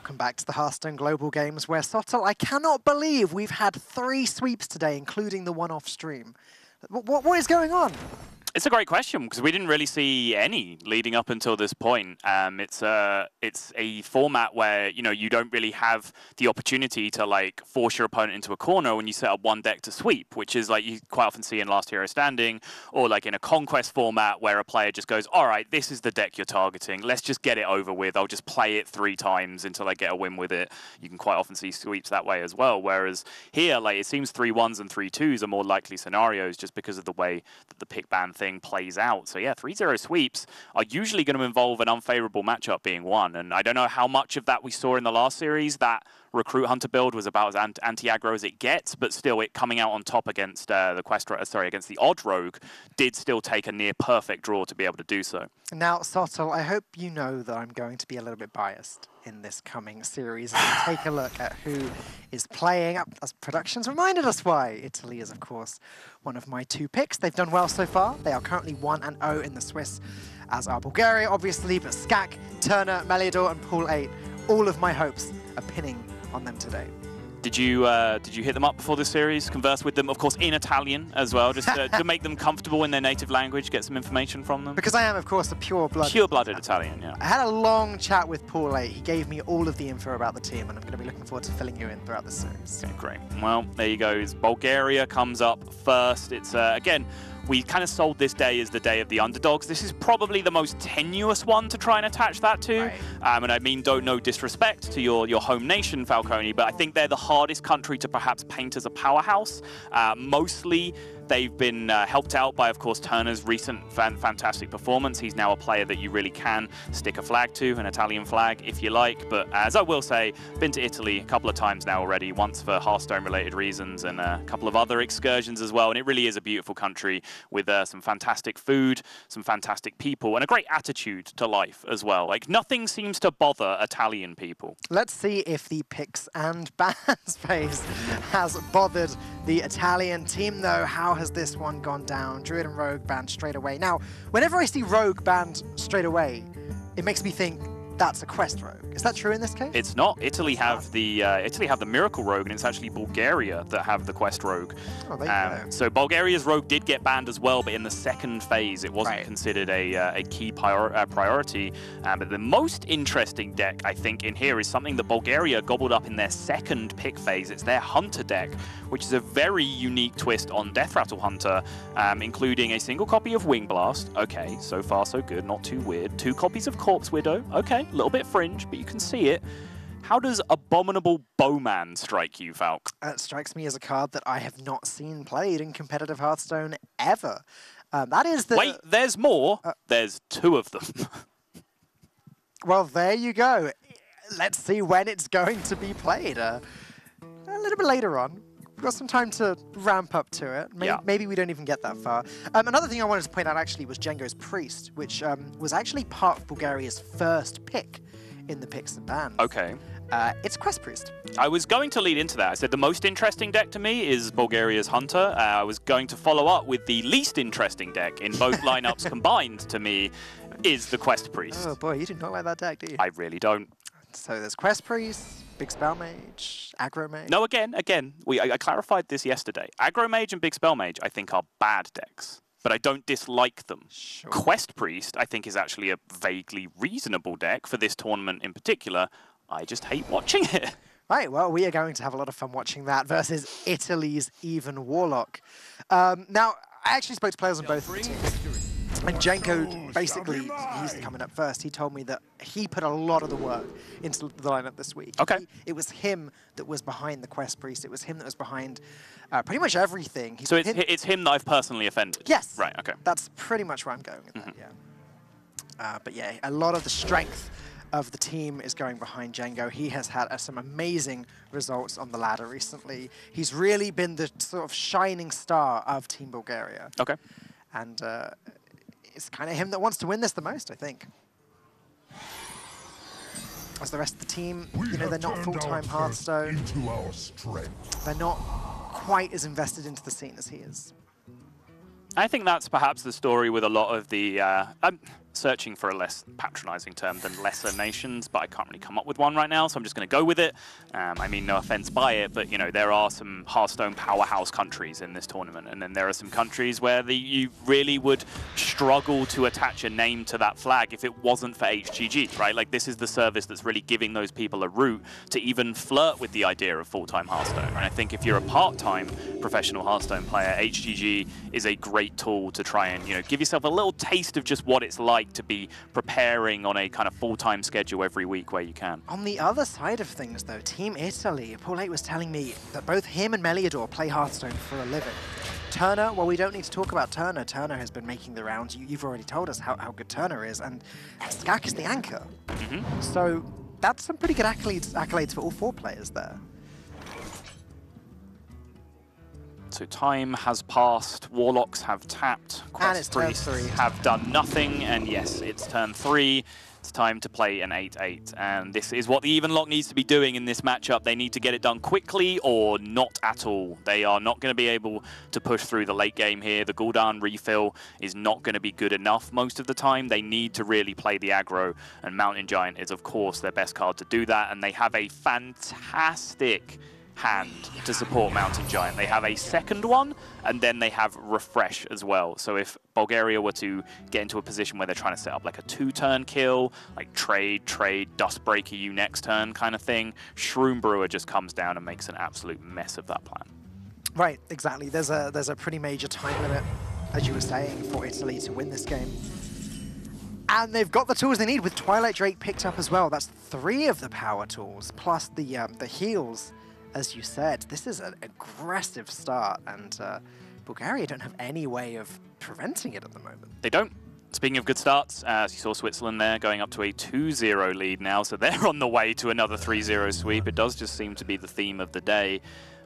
welcome back to the Hearthstone Global Games, where Sottle, I cannot believe we've had 3 sweeps today, including the one off stream. What is going on? It's a great question because we didn't really see any leading up until this point. It's a format where you don't really have the opportunity to like force your opponent into a corner when you set up one deck to sweep, which is like you quite often see in Last Hero Standing or like in a Conquest format where a player just goes, all right, this is the deck you're targeting. Let's just get it over with. I'll just play it 3 times until I get a win with it. You can quite often see sweeps that way as well. Whereas here, like it seems 3-1s and 3-2s are more likely scenarios just because of the way that the pick ban thing plays out. So yeah, 3-0 sweeps are usually going to involve an unfavorable matchup being won, and I don't know how much of that we saw in the last series. That Recruit Hunter build was about as anti-aggro as it gets, but still it coming out on top against against the Odd Rogue did still take a near perfect draw to be able to do so. Now, Sottle, I hope you know that I'm going to be a little bit biased in this coming series as we take a look at who is playing up, as Productions reminded us why. Italy is, of course, one of my 2 picks. They've done well so far. They are currently 1-0 in the Swiss, as are Bulgaria, obviously, but Skak, Turner, Meliador, and Pool 8, all of my hopes are pinning on them today. Did you hit them up before this series? Converse with them, of course, in Italian as well, just to make them comfortable in their native language, get some information from them? Because I am, of course, a pure-blooded Italian, yeah. I had a long chat with Pool 8. He gave me all of the info about the team, and I'm going to be looking forward to filling you in throughout the series. Okay, great. Well, there you go. Bulgaria comes up first. It's, again, we kind of sold this day as the day of the underdogs. This is probably the most tenuous one to try and attach that to. Right. And I mean, no disrespect to your home nation, Falcone, but I think they're the hardest country to perhaps paint as a powerhouse. Mostly, they've been helped out by, of course, Turner's recent fantastic performance. He's now a player that you really can stick a flag to, an Italian flag, if you like. But as I will say, been to Italy a couple of times now already, once for Hearthstone-related reasons and a couple of other excursions as well. And it really is a beautiful country with some fantastic food, some fantastic people, and a great attitude to life as well. Like, nothing seems to bother Italian people. Let's see if the picks and bans phase has bothered the Italian team, though. How has this one gone down? Druid and Rogue banned straight away. Now, whenever I see Rogue banned straight away, it makes me think that's a Quest Rogue. Is that true in this case? It's not. Italy have the Miracle Rogue, and it's actually Bulgaria that have the Quest Rogue. Oh, there you go. So Bulgaria's Rogue did get banned as well, but in the second phase, it wasn't considered a key priority. But the most interesting deck, I think, in here is something that Bulgaria gobbled up in their second pick phase. It's their Hunter deck, which is a very unique twist on Death Rattle Hunter, including a single copy of Wing Blast. Okay, so far so good, not too weird. 2 copies of Corpse Widow. Okay, a little bit fringe, but you can see it. How does Abominable Bowman strike you, Falk? It strikes me as a card that I have not seen played in competitive Hearthstone ever. That is the... Wait, there's more. There's 2 of them. Well, there you go. Let's see when it's going to be played. A little bit later on. We've got some time to ramp up to it. Maybe we don't even get that far. Another thing I wanted to point out actually was Django's Priest, which was actually part of Bulgaria's first pick in the picks and bans. Okay. It's Quest Priest. I was going to lead into that. I said the most interesting deck to me is Bulgaria's Hunter. I was going to follow up with the least interesting deck in both lineups combined to me is the Quest Priest. Oh boy, you do not like that deck, do you? I really don't. So there's Quest Priest, Big Spell Mage, Aggro Mage. No, again, I clarified this yesterday. Aggro Mage and Big Spell Mage, I think, are bad decks, but I don't dislike them. Sure. Quest Priest, I think, is actually a vaguely reasonable deck for this tournament in particular. I just hate watching it. Right, well, we are going to have a lot of fun watching that versus Italy's Even Warlock. Now, I actually spoke to players on both teams. And Janko, basically, he's coming up first. He told me that he put a lot of the work into the lineup this week. Okay. It was him that was behind the Quest Priest. It was him that was behind pretty much everything. So it's him that I've personally offended? Yes. Right, okay. That's pretty much where I'm going with that, yeah. But yeah, a lot of the strength of the team is going behind Django. He has had some amazing results on the ladder recently. He's really been the sort of shining star of Team Bulgaria. Okay. And it's kind of him that wants to win this the most, I think. As the rest of the team, you know, they're not full-time Hearthstone. They're not quite as invested into the scene as he is. I think that's perhaps the story with a lot of the... searching for a less patronizing term than lesser nations, but I can't really come up with one right now, so I'm just going to go with it. I mean, no offense by it, but you know, there are some Hearthstone powerhouse countries in this tournament, and then there are some countries where you really would struggle to attach a name to that flag if it wasn't for HGG, right? Like, this is the service that's really giving those people a route to even flirt with the idea of full-time Hearthstone. And I think if you're a part-time professional Hearthstone player, HGG is a great tool to try and, you know, give yourself a little taste of just what it's like to be preparing on a kind of full-time schedule every week where you can. On the other side of things, though, Team Italy, Ro48 was telling me that both him and Meliador play Hearthstone for a living. Turner, well, we don't need to talk about Turner. Turner has been making the rounds. You've already told us how good Turner is, and Skak is the anchor. So that's some pretty good accolades for all 4 players there. So time has passed, Warlocks have tapped, Quest Priests have done nothing, and yes, it's turn 3. It's time to play an 8-8, and this is what the Even Lock needs to be doing in this matchup. They need to get it done quickly or not at all. They are not going to be able to push through the late game here. The Gul'dan refill is not going to be good enough most of the time. They need to really play the aggro, and Mountain Giant is, of course, their best card to do that, and they have a fantastic hand to support Mountain Giant. They have a second one, and then they have Refresh as well. So if Bulgaria were to get into a position where they're trying to set up like a 2-turn kill, like trade, Dustbreaker you next turn kind of thing, Shroom Brewer just comes down and makes an absolute mess of that plan. Right, exactly. There's a pretty major time limit, as you were saying, for Italy to win this game. And they've got the tools they need with Twilight Drake picked up as well. That's 3 of the power tools, plus the heals. As you said, this is an aggressive start, and Bulgaria don't have any way of preventing it at the moment. They don't. Speaking of good starts, as you saw Switzerland there going up to a 2-0 lead now, so they're on the way to another 3-0 sweep. It does just seem to be the theme of the day.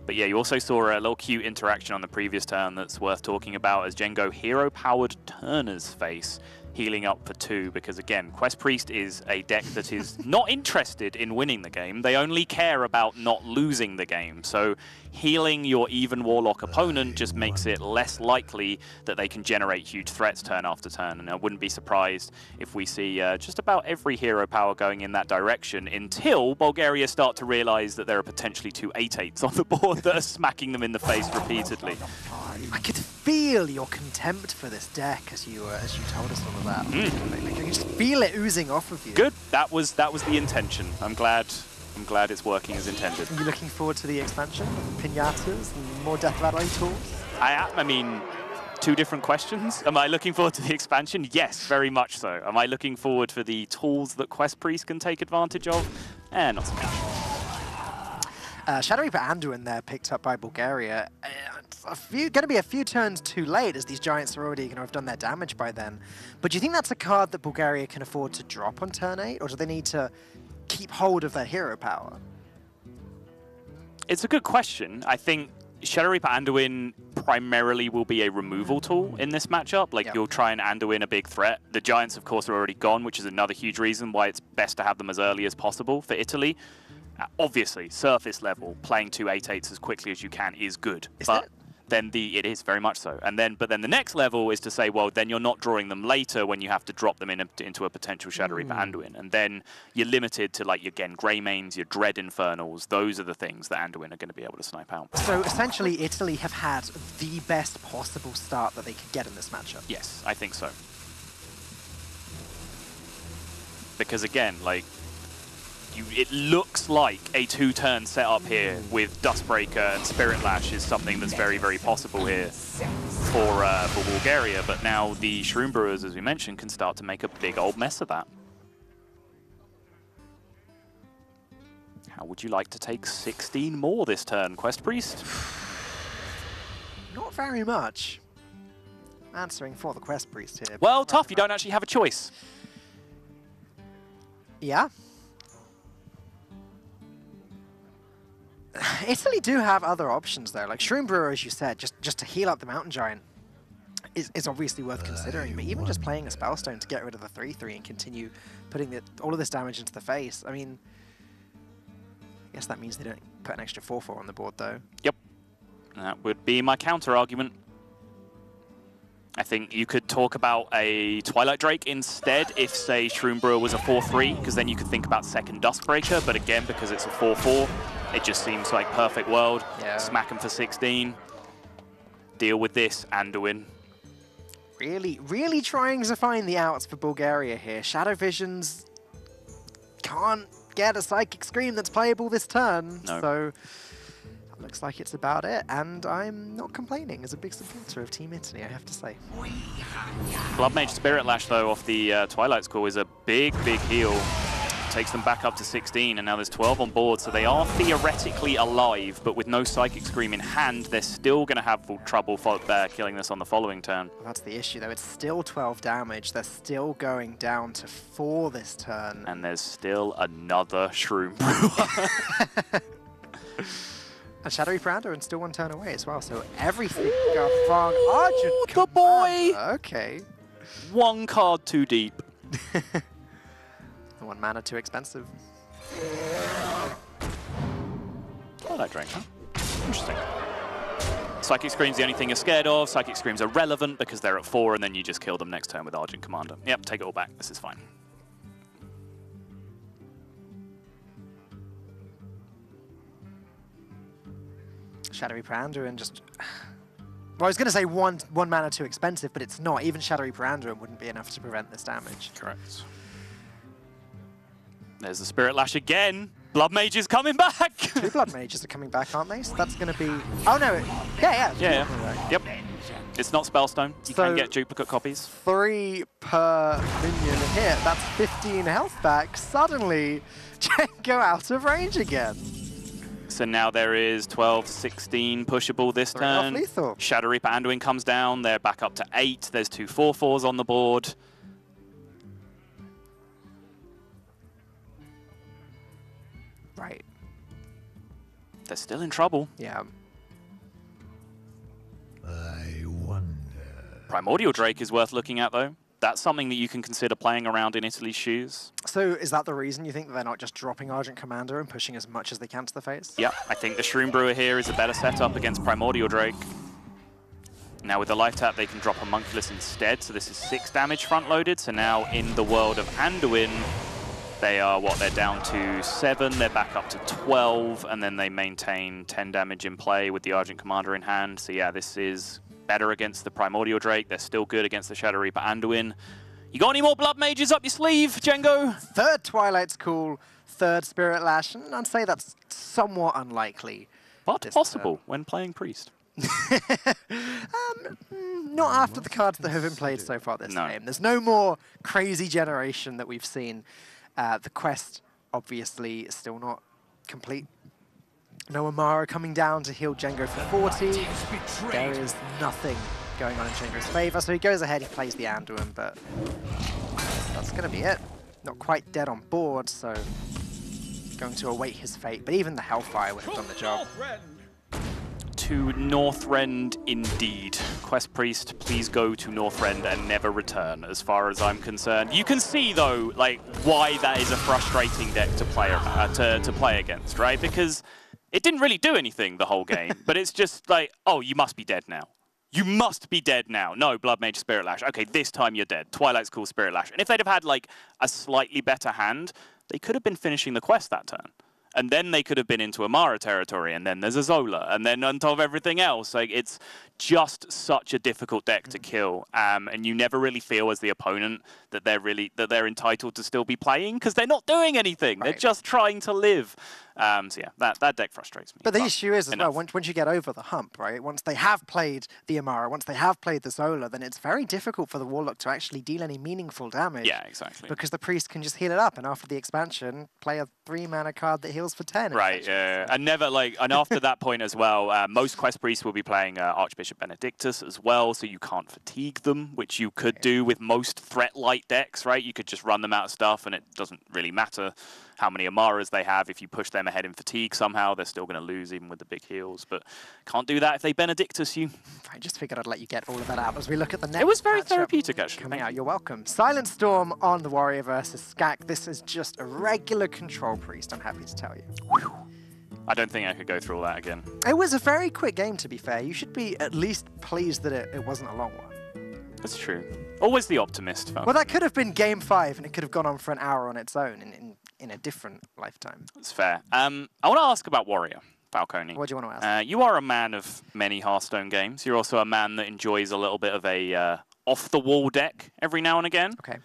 But yeah, you also saw a little cute interaction on the previous turn that's worth talking about as Django hero-powered Turner's face, healing up for 2, because again, Quest Priest is a deck that is not interested in winning the game. They only care about not losing the game. So healing your even Warlock opponent just makes it less likely that they can generate huge threats turn after turn. And I wouldn't be surprised if we see just about every hero power going in that direction until Bulgaria start to realize that there are potentially 2 8-8s on the board that are smacking them in the face repeatedly. I could feel your contempt for this deck as you told us all of that. I can just feel it oozing off of you. Good. That was the intention. I'm glad it's working as intended. Are you looking forward to the expansion? Pinatas and more Death Valley tools? I mean, 2 different questions. Am I looking forward to the expansion? Yes, very much so. Am I looking forward for the tools that Quest Priest can take advantage of? Not so much. Shadow Reaper Anduin there picked up by Bulgaria. Going to be a few turns too late, as these Giants are already going to have done their damage by then. But do you think that's a card that Bulgaria can afford to drop on turn 8, or do they need to keep hold of their hero power? It's a good question. I think Shadow Reaper Anduin primarily will be a removal tool in this matchup. Like, you'll try and Anduin a big threat. The Giants, of course, are already gone, which is another huge reason why it's best to have them as early as possible for Italy. Obviously, surface level, playing 2 8-8s as quickly as you can is good. Then it is very much so. But then the next level is to say, well, then you're not drawing them later when you have to drop them into a potential Shadow Reaper Anduin. And then you're limited to, like, again, Greymanes, your Dread Infernals. Those are the things that Anduin are going to be able to snipe out. So essentially, Italy have had the best possible start that they could get in this matchup. Yes, I think so. Because again, like, it looks like a 2-turn setup here with Dustbreaker and Spirit Lash is something that's very, very possible here for Bulgaria. But now the Shroom Brewers, as we mentioned, can start to make a big old mess of that. How would you like to take 16 more this turn, Quest Priest? Not very much. Answering for the Quest Priest here. Well, tough. You don't actually have a choice. Yeah. Italy do have other options though, like Shroom Brewer, as you said, just to heal up the Mountain Giant is obviously worth considering, but even just playing a Spellstone to get rid of the 3-3 and continue putting all of this damage into the face, I mean, I guess that means they don't put an extra 4-4 on the board though. Yep, that would be my counter argument. I think you could talk about a Twilight Drake instead if, say, Shroom Brewer was a 4-3, because then you could think about second Duskbreaker, but again, because it's a 4-4, it just seems like perfect world. Yeah. Smack him for 16. Deal with this, Anduin. Really trying to find the outs for Bulgaria here. Shadow Visions can't get a Psychic Scream that's playable this turn, No. so that looks like it's about it, and I'm not complaining as a big supporter of Team Italy, I have to say. Blood Mage Spirit Lash, though, off the Twilight School is a big heal. Takes them back up to 16, and now there's 12 on board, so they are theoretically alive, but with no Psychic Scream in hand, they're still going to have trouble killing this on the following turn. Well, that's the issue, though. It's still 12 damage. They're still going down to 4 this turn. And there's still another Shroom Brewer. And Shadowy Prounder and still 1 turn away as well, so everything got wrong. Argent the boy! Okay. 1 card too deep. 1 mana too expensive. Twilight Drake, huh? Interesting. Psychic Scream's the only thing you're scared of. Psychic Screams are relevant because they're at 4, and then you just kill them next turn with Argent Commander. Yep, take it all back. This is fine. Shadowy Prounder and just... Well, I was going to say one mana too expensive, but it's not. Even Shadowy Prounder wouldn't be enough to prevent this damage. Correct. There's the Spirit Lash again. Blood Mage is coming back. 2 Blood Mages are coming back, aren't they? So that's going to be... Oh, no. Yeah. Yep. It's not Spellstone. You can get duplicate copies. 3 per minion here. That's 15 health back. Suddenly, go out of range again. So now there is 12, 16 pushable this turn. Lethal. Shadow Reaper Anduin comes down. They're back up to 8. There's 2 4/4s on the board. Right. They're still in trouble. Yeah. I wonder. Primordial Drake is worth looking at, though. That's something that you can consider playing around in Italy's shoes. So is that the reason you think that they're not just dropping Argent Commander and pushing as much as they can to the face? Yeah, I think the Shroom Brewer here is a better setup against Primordial Drake. Now with the life tap, they can drop Homunculus instead, so this is 6 damage front-loaded. So now in the world of Anduin, they are, they're down to 7, they're back up to 12, and then they maintain 10 damage in play with the Argent Commander in hand. So yeah, this is better against the Primordial Drake. They're still good against the Shadow Reaper Anduin. You got any more Blood Mages up your sleeve, Django? 3rd Twilight's cool, 3rd Spirit Lash, and I'd say that's somewhat unlikely. But possible when playing Priest. Not after the cards that have been played so far this game. There's no more crazy generation that we've seen. The quest, obviously, is still not complete. No Amara coming down to heal Django for 40. There is nothing going on in Django's favour, so he goes ahead, he plays the Anduin, but that's going to be it. Not quite dead on board, so going to await his fate, but even the Hellfire would have done the job. To Northrend, indeed. Quest Priest, please go to Northrend and never return, as far as I'm concerned. You can see, though, like, why that is a frustrating deck to play to play against, right? Because it didn't really do anything the whole game, but it's just like, oh, you must be dead now. You must be dead now. No, Blood Mage Spirit Lash. Okay, this time you're dead. Twilight's cool Spirit Lash. And if they'd have had, like, a slightly better hand, they could have been finishing the quest that turn. And then they could have been into Amara territory, and then there's a Zola, and then on top of everything else, like, it's just such a difficult deck to kill, and you never really feel as the opponent that they're entitled to still be playing because they're not doing anything. Right. They're just trying to live. So yeah, that deck frustrates me. But the issue is, as well, once you get over the hump, right? Once they have played the Amara, once they have played the Zola, then it's very difficult for the Warlock to actually deal any meaningful damage. Yeah, exactly. Because the Priest can just heal it up, and after the expansion, play a 3-mana card that heals for 10. Right, and never, like, and after that point as well, most Quest Priests will be playing Archbishop Benedictus as well, so you can't fatigue them, which you could do with most threat-light decks, right? You could just run them out of stuff, and it doesn't really matter how many Amaras they have. If you push them ahead in fatigue somehow, they're still going to lose even with the big heals. But can't do that if they Benedictus you. I just figured I'd let you get all of that out as we look at the next. It was very therapeutic, actually. Coming out, you're welcome. Silent Storm on the Warrior versus Skak. This is just a regular Control Priest, I'm happy to tell you. Whew. I don't think I could go through all that again. It was a very quick game, to be fair. You should be at least pleased that it wasn't a long one. That's true. Always the optimist, Falcone. Well, that could have been game 5, and it could have gone on for an hour on its own in a different lifetime. That's fair. I want to ask about Warrior, Falcone. What do you want to ask? You are a man of many Hearthstone games. You're also a man that enjoys a little bit of a off-the-wall deck every now and again. Okay.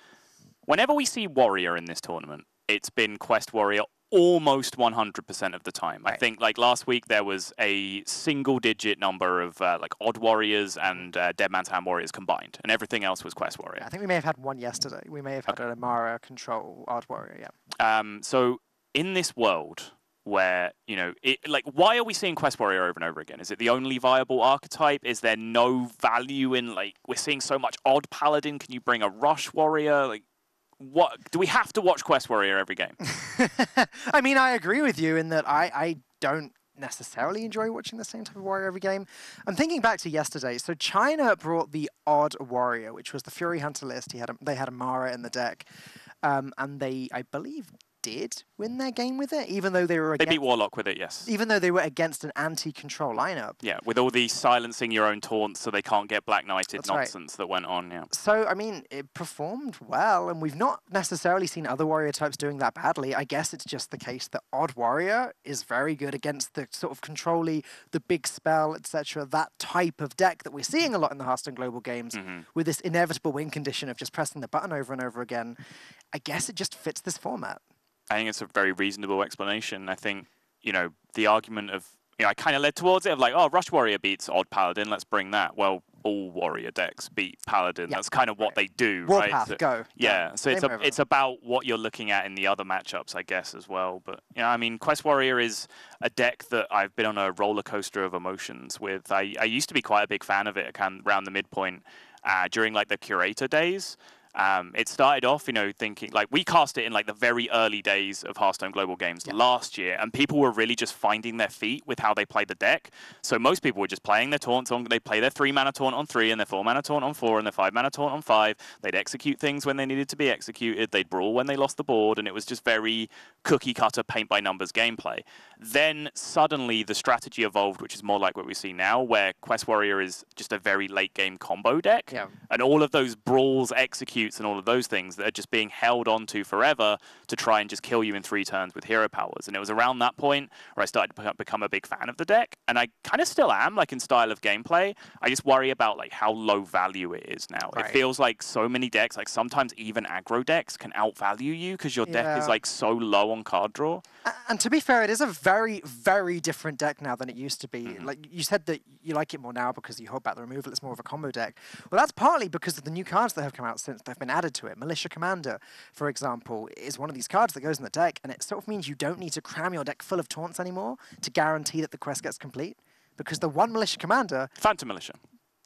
Whenever we see Warrior in this tournament, it's been Quest Warrior almost 100% of the time. Right. I think like last week there was a single-digit number of like Odd Warriors and Dead Man's Hand Warriors combined, and everything else was Quest Warrior. I think we may have had one yesterday. We may have had an Amara Control Odd Warrior, yeah. So in this world where, you know, why are we seeing Quest Warrior over and over again? Is it the only viable archetype? Is there no value in, like, we're seeing so much Odd Paladin? Can you bring a Rush Warrior? Like, what do we have to watch Quest Warrior every game? I mean, I agree with you in that I don't necessarily enjoy watching the same type of warrior every game. I'm thinking back to yesterday. So China brought the Odd Warrior, which was the Fury Hunter list. They had Amara in the deck, and they, I believe, did win their game with it, even though they were They beat Warlock with it, yes. Even though they were against an anti-control lineup. Yeah, with all the silencing your own taunts so they can't get Black Knighted That's nonsense that went on, yeah. So, I mean, it performed well, and we've not necessarily seen other warrior types doing that badly. I guess it's just the case that Odd Warrior is very good against the sort of control-y, the big spell, etc., that type of deck that we're seeing a lot in the Hearthstone Global games, with this inevitable win condition of just pressing the button over and over again. I guess it just fits this format. I think it's a very reasonable explanation. I think, you know, the argument of, you know, I kind of led towards it of like, oh, Rush Warrior beats Odd Paladin, let's bring that. Well, all Warrior decks beat Paladin. Yeah, that's kind of what they do, Warpath, right? So, go. Yeah, so it's about what you're looking at in the other matchups, I guess, as well. But, you know, I mean, Quest Warrior is a deck that I've been on a roller coaster of emotions with. I used to be quite a big fan of it around the midpoint during, like, the Curator days. It started off, you know, thinking, like, we cast it in, like, the very early days of Hearthstone Global Games last year, and people were really just finding their feet with how they played the deck. So most people were just playing their taunts on, they play their 3-mana taunt on 3, and their 4-mana taunt on 4, and their 5-mana taunt on 5. They'd execute things when they needed to be executed. They'd brawl when they lost the board, and it was just very cookie-cutter, paint-by-numbers gameplay. Then suddenly the strategy evolved, which is more like what we see now, where Quest Warrior is just a very late-game combo deck, and all of those brawls, executes, and all of those things that are just being held onto forever to try and just kill you in 3 turns with hero powers. And it was around that point where I started to become a big fan of the deck, and I kind of still am, like, in style of gameplay. I just worry about, like, how low value it is now. Right. It feels like so many decks, like sometimes even aggro decks can outvalue you because your deck is, like, so low on card draw. And to be fair, it is a very, very different deck now than it used to be. Like, you said that you like it more now because you hold back the removal, it's more of a combo deck. Well, that's partly because of the new cards that have come out since they've been added to it. Militia Commander, for example, is one of these cards that goes in the deck, and it sort of means you don't need to cram your deck full of taunts anymore to guarantee that the quest gets complete. Because the one Militia Commander... Phantom Militia.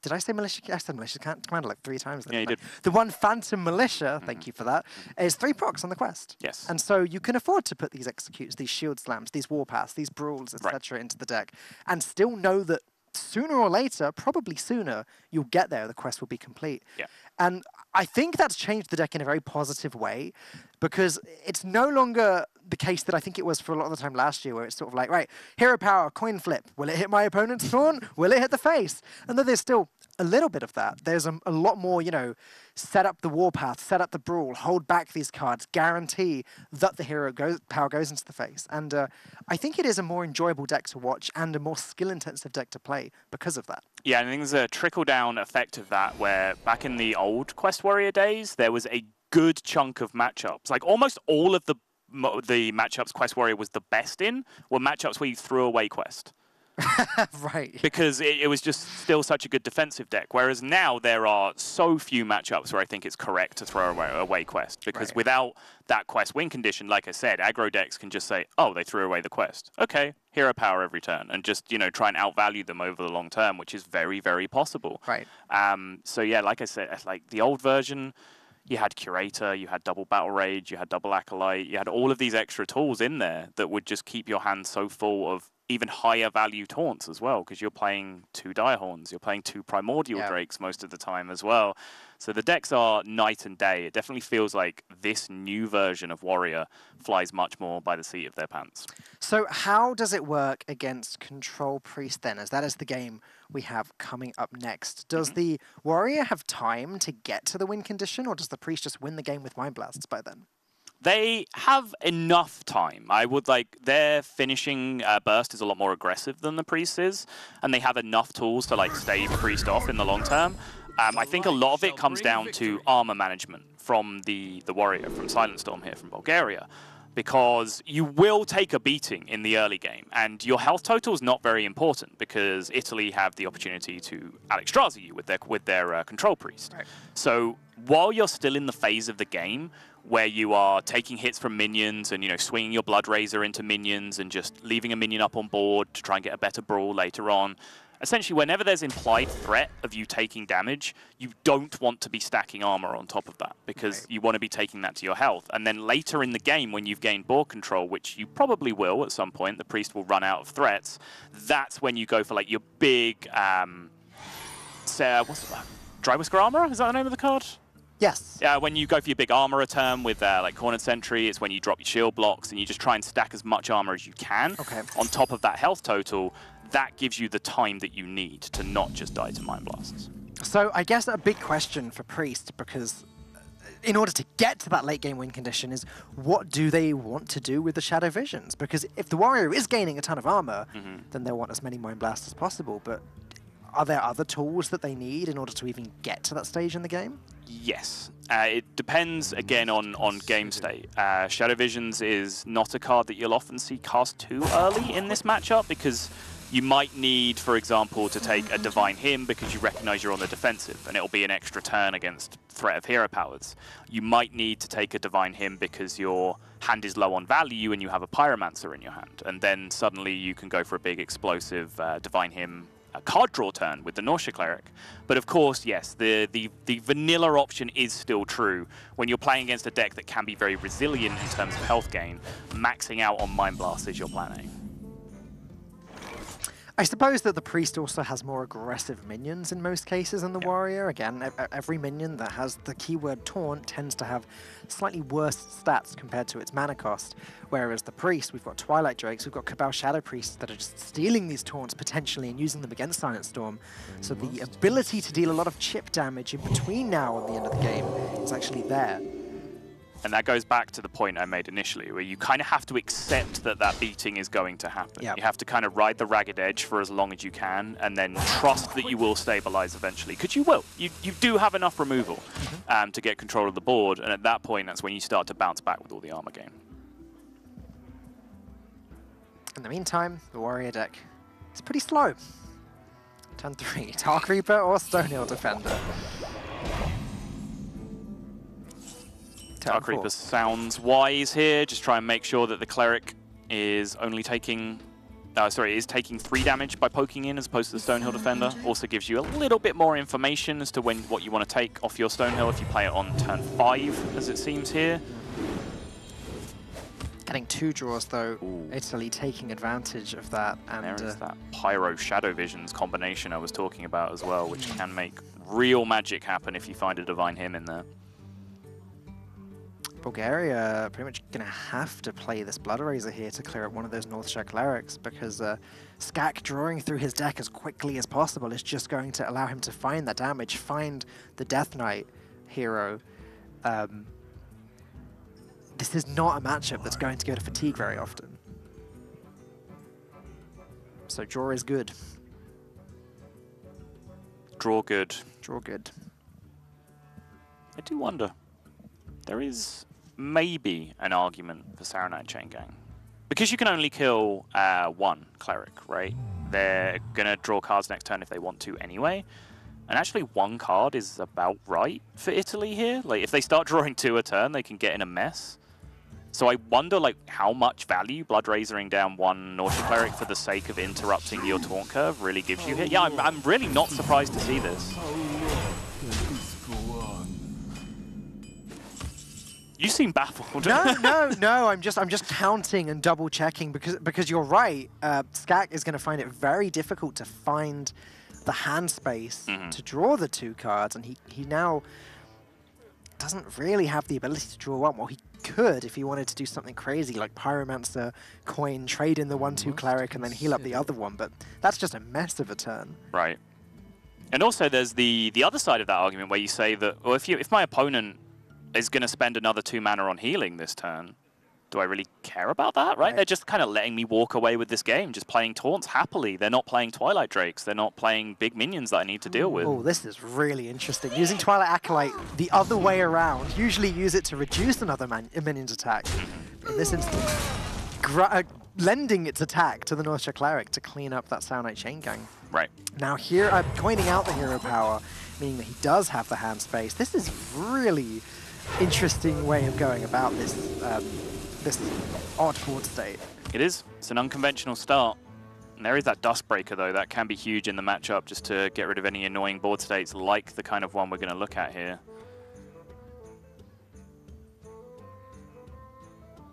Did I say Militia? I said Militia Commander like 3 times. Yeah, you did. The one Phantom Militia, thank you for that, is 3 procs on the quest. Yes. And so you can afford to put these executes, these shield slams, these warpaths, these brawls, etc. into the deck, and still know that sooner or later, probably sooner, you'll get there, the quest will be complete. Yeah. And I think that's changed the deck in a very positive way, because it's no longer the case that I think it was for a lot of the time last year, where it's sort of like, right, hero power, coin flip, will it hit my opponent's taunt? Will it hit the face? And though there's still a little bit of that, there's a lot more, you know, set up the warpath, set up the brawl, hold back these cards, guarantee that the hero power goes into the face. And I think it is a more enjoyable deck to watch and a more skill-intensive deck to play because of that. Yeah, I think there's a trickle-down effect of that, where back in the old Quest Warrior days, there was a good chunk of matchups. Like, almost all of the matchups Quest Warrior was the best in were matchups where you threw away Quest. Right. Because it was just still such a good defensive deck. Whereas now there are so few matchups where I think it's correct to throw away Quest. Because without that Quest win condition, like I said, aggro decks can just say, oh, they threw away the Quest. Okay, hero power every turn. And just, you know, try and outvalue them over the long term, which is very, very possible. Right. So yeah, like I said, like the old version, you had Curator, you had double Battle Rage, you had double Acolyte, you had all of these extra tools in there that would just keep your hand so full of even higher value taunts as well, because you're playing 2 Direhorns, you're playing 2 Primordial Drakes most of the time as well. So the decks are night and day. It definitely feels like this new version of Warrior flies much more by the seat of their pants. So how does it work against Control Priest then, as that is the game we have coming up next? Does the Warrior have time to get to the win condition, or does the Priest just win the game with Mind Blasts by then? They have enough time. I would like their finishing burst is a lot more aggressive than the Priest is, and they have enough tools to like stave Priest off in the long term. I think a lot of it comes down to armor management from the Warrior, from Silent Storm here from Bulgaria, because you will take a beating in the early game, and your health total is not very important because Italy have the opportunity to Alexstrasza you with their Control Priest. Right. So while you're still in the phase of the game where you are taking hits from minions and, you know, swinging your Blood Razor into minions and just leaving a minion up on board to try and get a better brawl later on, essentially whenever there's implied threat of you taking damage, you don't want to be stacking armor on top of that because you want to be taking that to your health. And then later in the game when you've gained board control, which you probably will at some point, the Priest will run out of threats, that's when you go for like your big, what's that? Drywhisker Armorer? Is that the name of the card? Yes. Yeah, when you go for your big armor return with like Cornered Sentry, it's when you drop your shield blocks and you just try and stack as much armor as you can on top of that health total. That gives you the time that you need to not just die to Mind Blasts. So I guess a big question for Priest, because in order to get to that late game win condition, is what do they want to do with the Shadow Visions? Because if the Warrior is gaining a ton of armor, then they'll want as many Mind Blasts as possible. But are there other tools that they need in order to even get to that stage in the game? Yes. It depends, again, on game state. Shadow Visions is not a card that you'll often see cast too early in this matchup because you might need, for example, to take a Divine Hymn because you recognize you're on the defensive and it'll be an extra turn against threat of hero powers. You might need to take a Divine Hymn because your hand is low on value and you have a Pyromancer in your hand. And then suddenly you can go for a big explosive Divine Hymn card draw turn with the Nausea Cleric. But of course, yes, the vanilla option is still true. When you're playing against a deck that can be very resilient in terms of health gain, maxing out on Mind Blast is your plan A. I suppose that the Priest also has more aggressive minions in most cases than the Warrior. Again, every minion that has the keyword Taunt tends to have slightly worse stats compared to its mana cost. Whereas the Priest, we've got Twilight Drakes, we've got Cabal Shadow Priests that are just stealing these taunts potentially and using them against Silent Storm. So the ability to deal a lot of chip damage in between now and the end of the game is actually there. And that goes back to the point I made initially, where you kind of have to accept that that beating is going to happen. You have to kind of ride the ragged edge for as long as you can, and then trust that you will stabilize eventually, because you will. You do have enough removal to get control of the board, and at that point, that's when you start to bounce back with all the armor gain. In the meantime, the Warrior deck is pretty slow. Turn 3, Dark Reaper or Stonehill Defender. Dark Reaper sounds wise here. Just try and make sure that the Cleric is only taking, is taking 3 damage by poking in as opposed to the Stonehill Defender. Also gives you a little bit more information as to what you want to take off your Stonehill if you play it on turn 5, as it seems here. Getting 2 draws though, Italy taking advantage of that. And there is that Pyro Shadow Visions combination I was talking about as well, which can make real magic happen if you find a Divine Hymn in there. Bulgaria pretty much going to have to play this Blood Razor here to clear up one of those Northshire Clerics, because Skak drawing through his deck as quickly as possible is just going to allow him to find that damage, find the Death Knight hero. This is not a matchup that's going to go to fatigue very often. So draw is good. Draw good. Draw good. I do wonder. There is maybe an argument for Saronite Chain Gang. Because you can only kill 1 Cleric, right? They're going to draw cards next turn if they want to anyway. And actually 1 card is about right for Italy here. Like, if they start drawing 2 a turn, they can get in a mess. So I wonder, like, how much value Blood Razoring down 1 Nausea Cleric for the sake of interrupting your taunt curve really gives you here. Yeah, I'm really not surprised to see this. You seem baffled. No. I'm just counting and double checking because you're right. Skak is going to find it very difficult to find the hand space to draw the 2 cards, and he now doesn't really have the ability to draw 1. Well, he could if he wanted to do something crazy like Pyromancer, coin, trade in the 1/2 cleric, and then heal up the other one. But that's just a mess of a turn. Right. And also, there's the other side of that argument where you say that, well, if my opponent is going to spend another 2 mana on healing this turn, do I really care about that, right? They're just kind of letting me walk away with this game, just playing taunts happily. They're not playing Twilight Drakes. They're not playing big minions that I need to deal with. Oh, this is really interesting. Using Twilight Acolyte the other way around. Usually use it to reduce another minion's attack. In this instance, lending its attack to the Northshire Cleric to clean up that Sound Knight Chain Gang. Right. Now here, I'm coining out the hero power, meaning that he does have the hand space. This is really interesting way of going about this this odd board state. It is. It's an unconventional start. And there is that Dustbreaker, though. That can be huge in the matchup just to get rid of any annoying board states like the kind of one we're going to look at here.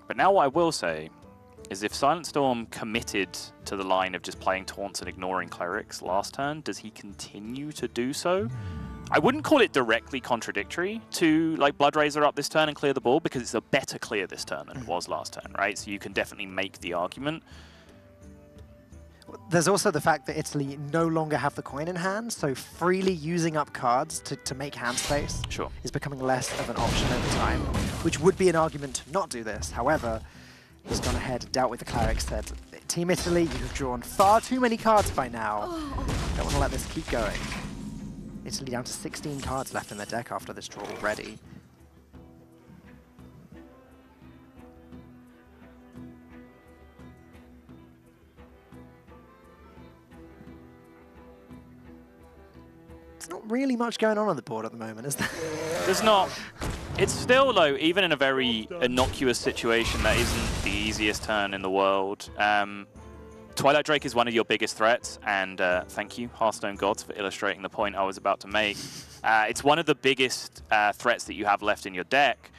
But now what I will say is if Silent Storm committed to the line of just playing taunts and ignoring clerics last turn, does he continue to do so? I wouldn't call it directly contradictory to like Bloodrazor up this turn and clear the board, because it's a better clear this turn than it was last turn, right? So you can definitely make the argument. There's also the fact that Italy no longer have the coin in hand, so freely using up cards to make hand space is becoming less of an option over time, which would be an argument to not do this. However, he's gone ahead, dealt with the cleric, said, Team Italy, you've drawn far too many cards by now. Don't want to let this keep going. Italy down to 16 cards left in their deck after this draw already. There's not really much going on the board at the moment, is there? There's not. It's still, though, even in a very innocuous situation, that isn't the easiest turn in the world. Twilight Drake is one of your biggest threats, and thank you, Hearthstone Gods, for illustrating the point I was about to make. It's one of the biggest threats that you have left in your deck,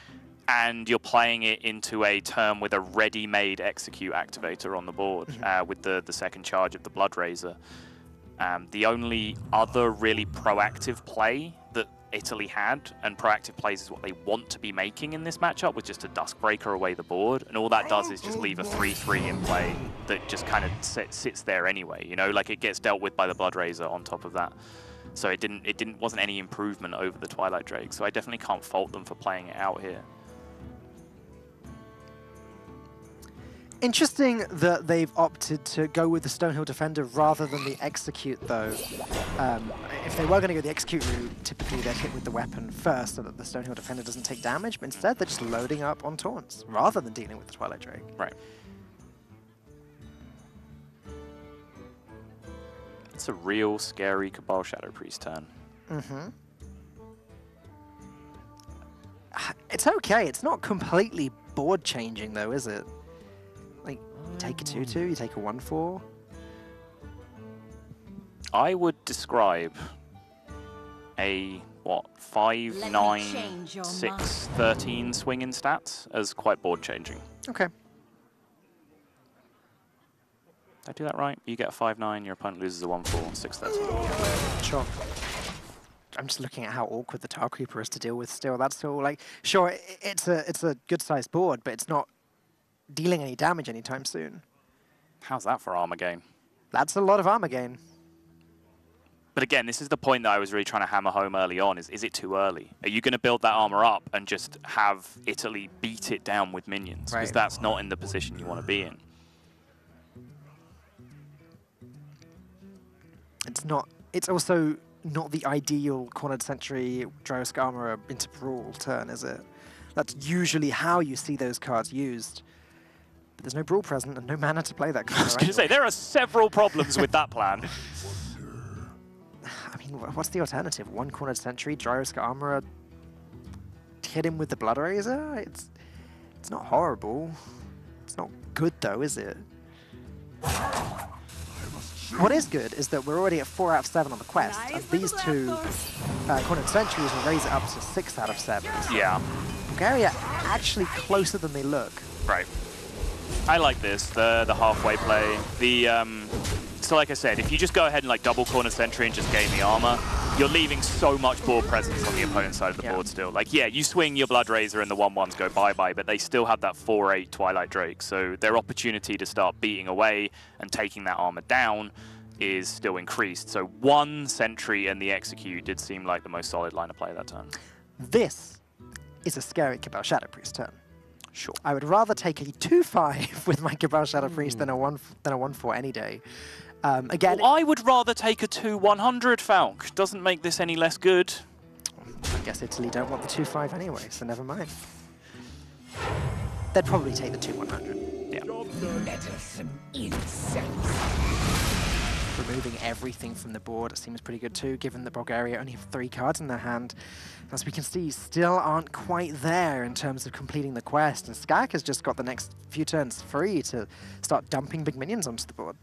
and you're playing it into a turn with a ready-made execute activator on the board with the second charge of the Bloodrazor. The only other really proactive play that Italy had, and proactive plays is what they want to be making in this matchup, was just a Duskbreaker away the board, and all that does is just leave a 3/3 in play that just kind of sits there anyway, you know, like it gets dealt with by the Bloodrazor on top of that. So it wasn't any improvement over the Twilight Drake, so I definitely can't fault them for playing it out here. Interesting that they've opted to go with the Stonehill Defender rather than the Execute, though. If they were going to go the Execute route, typically they'd hit with the weapon first so that the Stonehill Defender doesn't take damage, but instead they're just loading up on taunts rather than dealing with the Twilight Drake. Right. It's a real scary Cabal Shadow Priest turn. It's okay. It's not completely board changing, though, is it? Like, you take a 2/2, you take a 1/4. I would describe a, what, 5, 9, 6, 13 swing in stats as quite board changing. Okay. Did I do that right? You get a 5/9, your opponent loses a 1/4, 6/13. Sure. I'm just looking at how awkward the Tar Creeper is to deal with still. That's still, like, sure, it's a good-sized board, but it's not dealing any damage anytime soon. How's that for armor gain? That's a lot of armor gain. But again, this is the point that I was really trying to hammer home early on, is it too early? Are you going to build that armor up and just have Italy beat it down with minions? Because that's not in the position you want to be in. It's also not the ideal Cornered Sentry, Dryusk Armorer into Brawl turn, is it? That's usually how you see those cards used. But there's no Brawl present and no mana to play that card. I was going to say, there are several problems with that plan. I mean, what's the alternative? One Cornered Sentry, Dryusk Armorer, hit him with the Bloodrazor? It's not horrible. It's not good, though, is it? What is good is that we're already at 4 out of 7 on the quest, and these two Cornered Sentries will raise it up to 6 out of 7. Yeah. Bulgaria actually closer than they look. Right. I like this, the halfway play. So like I said, if you just go ahead and like double corner sentry and just gain the armor, you're leaving so much board presence on the opponent's side of the board still. Like, yeah, you swing your Blood Razor and the 1/1s go bye-bye, but they still have that 4/8 Twilight Drake, so their opportunity to start beating away and taking that armor down is still increased. So one sentry and the execute did seem like the most solid line of play that turn. This is a scary Cabal Shadow Priest turn. Sure. I would rather take a 2/5 with my Cabal Shadow Priest than a 1/4 any day. Again, well, I would rather take a 2/100 Falk. Doesn't make this any less good. I guess Italy don't want the 2/5 anyway, so never mind. They'd probably take the 2/100. Yeah. Removing everything from the board seems pretty good too, given that Bulgaria only have 3 cards in their hand. As we can see, still aren't quite there in terms of completing the quest, and Skak has just got the next few turns free to start dumping big minions onto the board.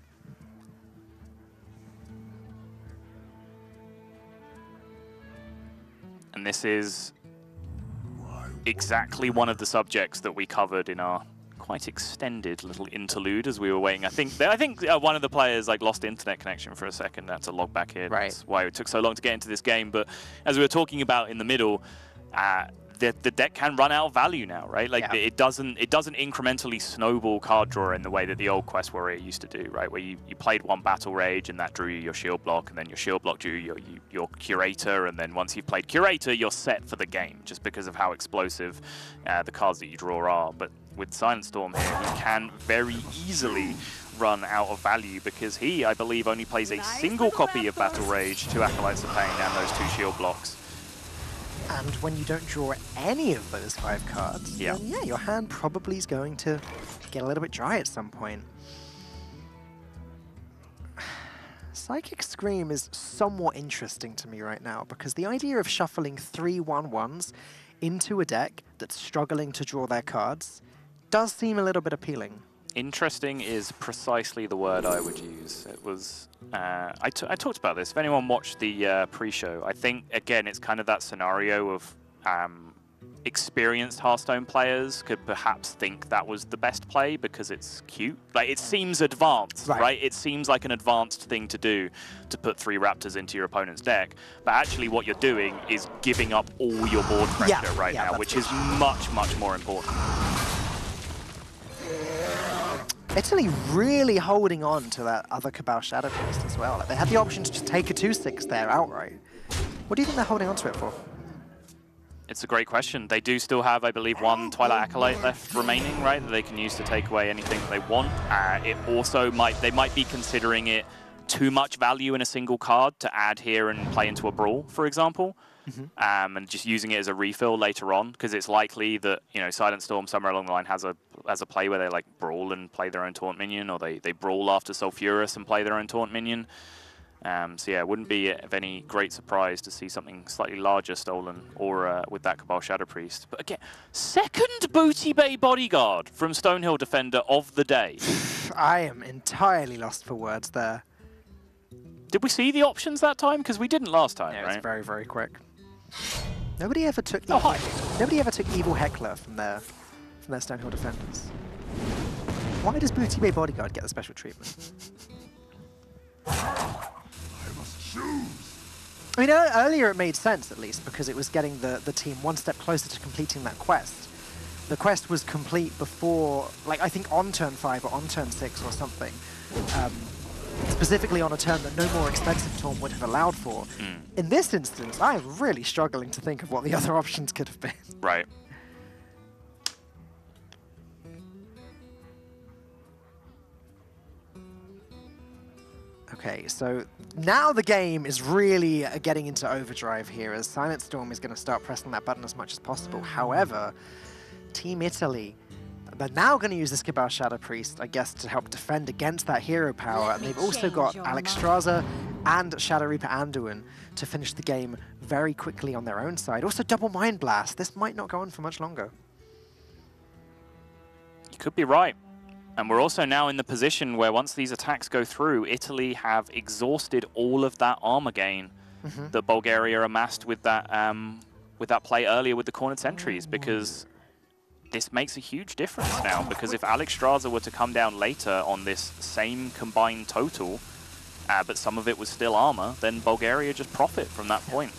And this is exactly one of the subjects that we covered in our quite extended little interlude as we were waiting. I think one of the players like lost internet connection for a second. That's a log back here. Right. That's why it took so long to get into this game. But as we were talking about in the middle, the deck can run out of value now, right? Like it doesn't incrementally snowball card draw in the way that the old Quest Warrior used to do, right? Where you played one Battle Rage and that drew you your shield block, and then your shield block drew your Curator, and then once you've played Curator, you're set for the game, just because of how explosive the cards that you draw are. But with Silent Storm here, he can very easily run out of value because he, I believe, only plays a single copy of Battle Rage, 2 Acolytes of Pain, and those 2 shield blocks. And when you don't draw any of those 5 cards, then yeah, your hand probably is going to get a little bit dry at some point. Psychic Scream is somewhat interesting to me right now, because the idea of shuffling 3 1/1s into a deck that's struggling to draw their cards does seem a little bit appealing. Interesting is precisely the word I would use. It was, I talked about this. If anyone watched the pre-show, I think, again, it's kind of that scenario of experienced Hearthstone players could perhaps think that was the best play because it's cute. Like, it seems advanced, right? It seems like an advanced thing to do to put 3 Raptors into your opponent's deck. But actually what you're doing is giving up all your board pressure right now, which is much, much more important. Italy really holding on to that other Cabal Shadow Priest as well. Like, they had the option to just take a 2/6 there outright. What do you think they're holding on to it for? It's a great question. They do still have, I believe, 1 Twilight Acolyte left remaining, right, that they can use to take away anything that they want. It also they might be considering it too much value in a single card to add here and play into a Brawl, for example. And just using it as a refill later on, because it's likely that, you know, Silent Storm somewhere along the line has a play where they like Brawl and play their own Taunt minion, or they Brawl after Sulfurous and play their own Taunt minion. So yeah, it wouldn't be of any great surprise to see something slightly larger stolen, or with that Cabal Shadow Priest. But again, second Booty Bay Bodyguard from Stonehill Defender of the day. I am entirely lost for words there. Did we see the options that time? Because we didn't last time, right? It's very, very quick. Nobody ever took Evil Heckler from their Stonehill Defenders. Why does Booty Bay Bodyguard get the special treatment? I mean, earlier it made sense, at least, because it was getting the team one step closer to completing that quest. The quest was complete before, like, I think on turn 5 or on turn 6 or something. Specifically on a turn that no more expensive taunt would have allowed for. In this instance, I am really struggling to think of what the other options could have been. Right. Okay, so now the game is really getting into overdrive here, as Silent Storm is going to start pressing that button as much as possible. However, Team Italy, they're now going to use this Cabal Shadow Priest, I guess, to help defend against that hero power. And they've also got Alex Straza and Shadow Reaper Anduin to finish the game very quickly on their own side. Also, double Mind Blast. This might not go on for much longer. You could be right. And we're also now in the position where once these attacks go through, Italy have exhausted all of that armor gain that Bulgaria amassed with that play earlier with the cornered sentries, because this makes a huge difference now. Because if Alexstrasza were to come down later on this same combined total, but some of it was still armor, then Bulgaria just profit from that point.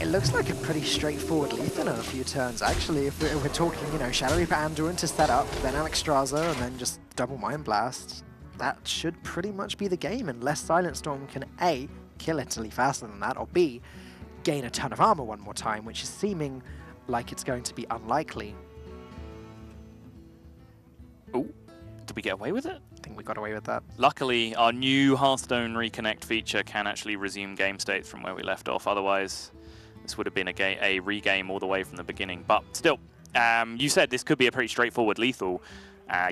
It looks like a pretty straightforward lethal in a few turns, actually. If we're talking, you know, Shadow Reaper Anduin to set up, then Alexstrasza, and then just double Mind Blast, that should pretty much be the game, unless Silent Storm can A, kill Italy faster than that, or B, gain a ton of armor one more time, which is seeming like it's going to be unlikely. Ooh, did we get away with it? I think we got away with that. Luckily, our new Hearthstone Reconnect feature can actually resume game states from where we left off. Otherwise, this would have been a regame all the way from the beginning. But still, you said this could be a pretty straightforward lethal.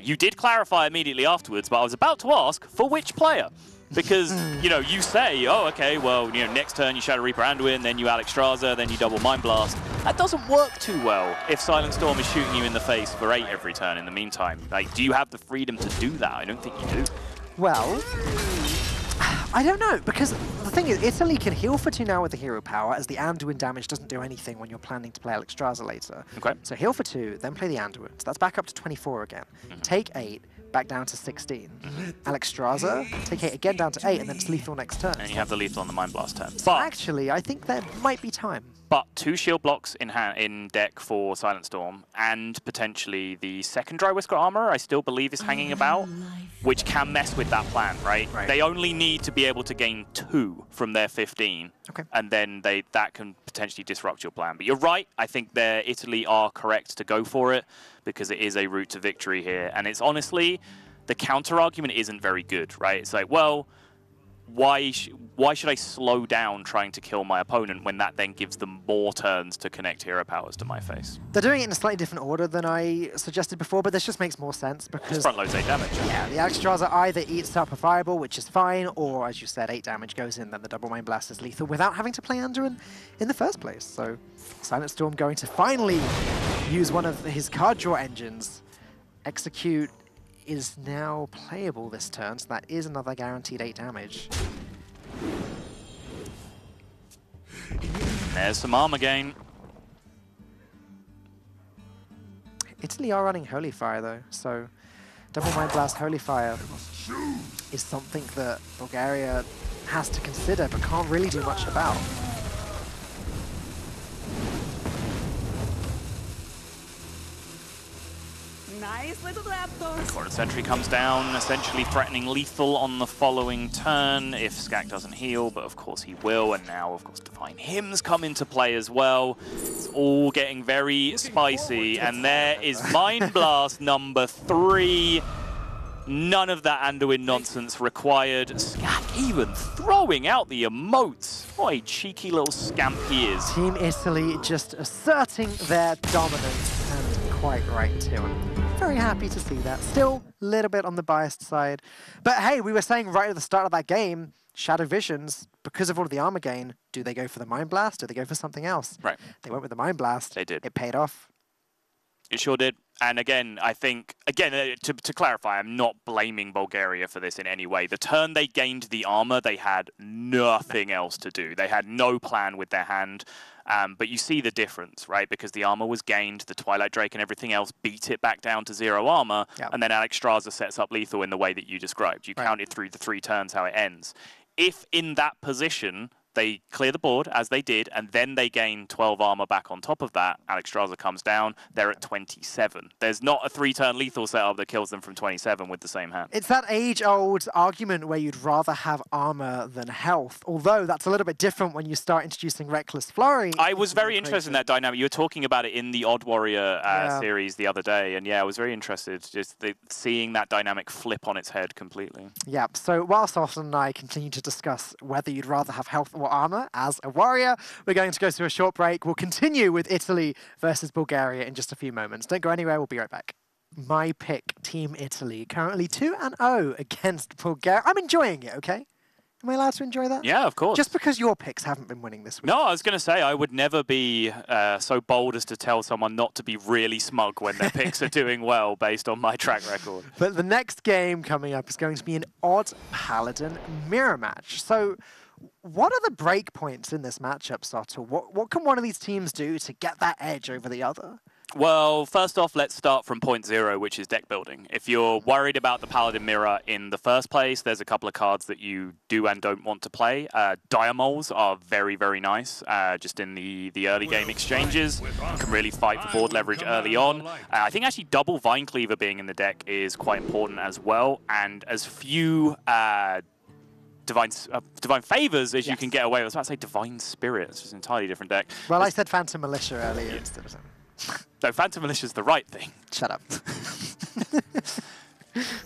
You did clarify immediately afterwards, but I was about to ask, for which player? Because, you know, you say, oh, okay, well, you know, next turn you Shadow Reaper Anduin, then you Alexstrasza, then you double Mind Blast. That doesn't work too well if Silent Storm is shooting you in the face for 8 every turn in the meantime. Like, do you have the freedom to do that? I don't think you do. Well, I don't know, because the thing is, Italy can heal for 2 now with the hero power, as the Anduin damage doesn't do anything when you're planning to play Alexstrasza later. Okay. So heal for 2, then play the Anduin. So that's back up to 24 again. Take 8, back down to 16. Alexstrasza, take 8 again down to 8, and then it's lethal next turn. And you have the lethal on the Mind Blast turn. But actually, I think there might be time. But 2 shield blocks in deck for Silent Storm, and potentially the second Dry Whisker armor, I still believe is hanging about, which can mess with that plan, right? They only need to be able to gain 2 from their 15, and then that can potentially disrupt your plan. But you're right, I think Italy are correct to go for it, because it is a route to victory here. And it's honestly, the counter argument isn't very good, right? It's like, well, why should I slow down trying to kill my opponent when that then gives them more turns to connect hero powers to my face? They're doing it in a slightly different order than I suggested before, but this just makes more sense because... front loads 8 damage. Yeah, the Alexstrasza either eats up a Fireball, which is fine, or, as you said, 8 damage goes in, then the double Mind Blast is lethal without having to play Anduin in the first place. So, Silent Storm going to finally use one of his card draw engines. Execute is now playable this turn, so that is another guaranteed 8 damage. There's some armor gain. Italy are running Holy Fire though, so double Mind Blast Holy Fire is something that Bulgaria has to consider but can't really do much about. Nice little raptors. Cornered Sentry comes down, essentially threatening lethal on the following turn if Skak doesn't heal, but of course he will, and now, of course, Divine Hymns come into play as well. It's all getting very spicy, and there is Mind Blast number 3. None of that Anduin nonsense required. Skak even throwing out the emotes. What a cheeky little scamp he is. Team Italy just asserting their dominance, and quite right too. I'm very happy to see that. Still a little bit on the biased side. But hey, we were saying right at the start of that game, Shadow Visions, because of all of the armor gain, do they go for the Mind Blast? Do they go for something else? Right. They went with the Mind Blast. They did. It paid off. It sure did. And again, I think, to clarify, I'm not blaming Bulgaria for this in any way. The turn they gained the armor, they had nothing else to do. They had no plan with their hand. But you see the difference, right? Because the armor was gained, the Twilight Drake and everything else beat it back down to 0 armor, and then Alexstrasza sets up lethal in the way that you described. You counted through the 3 turns how it ends. If in that position they clear the board, as they did, and then they gain 12 armor back on top of that, Alexstrasza comes down, they're at 27. There's not a 3-turn lethal setup that kills them from 27 with the same hand. It's that age-old argument where you'd rather have armor than health, although that's a little bit different when you start introducing Reckless Flurry. I was very interested in that dynamic. You were talking about it in the Odd Warrior series the other day, and yeah, I was very interested just seeing that dynamic flip on its head completely. Yeah, so whilst Austin and I continue to discuss whether you'd rather have health or armor as a warrior, we're going to go through a short break. We'll continue with Italy versus Bulgaria in just a few moments. Don't go anywhere, we'll be right back. My pick, Team Italy, currently 2-0 against Bulgaria. I'm enjoying it, okay? Am I allowed to enjoy that? Yeah, of course. Just because your picks haven't been winning this week. No, I was going to say, I would never be so bold as to tell someone not to be really smug when their picks are doing well based on my track record. But the next game coming up is going to be an Odd Paladin mirror match. So What are the break points in this matchup, Soto? What can one of these teams do to get that edge over the other? Well, first off, let's start from point zero, which is deck building. If you're worried about the Paladin Mirror in the first place, there's a couple of cards that you do and don't want to play. Diamoles are very, very nice, just in the early game exchanges. You can really fight for board leverage early on. I think actually double Vine Cleaver being in the deck is quite important as well, and as few divine favors as you can get away with. I was about to say Divine Spirit. It's just an entirely different deck. Well, I said Phantom Militia earlier instead of something. No, Phantom Militia's the right thing. Shut up.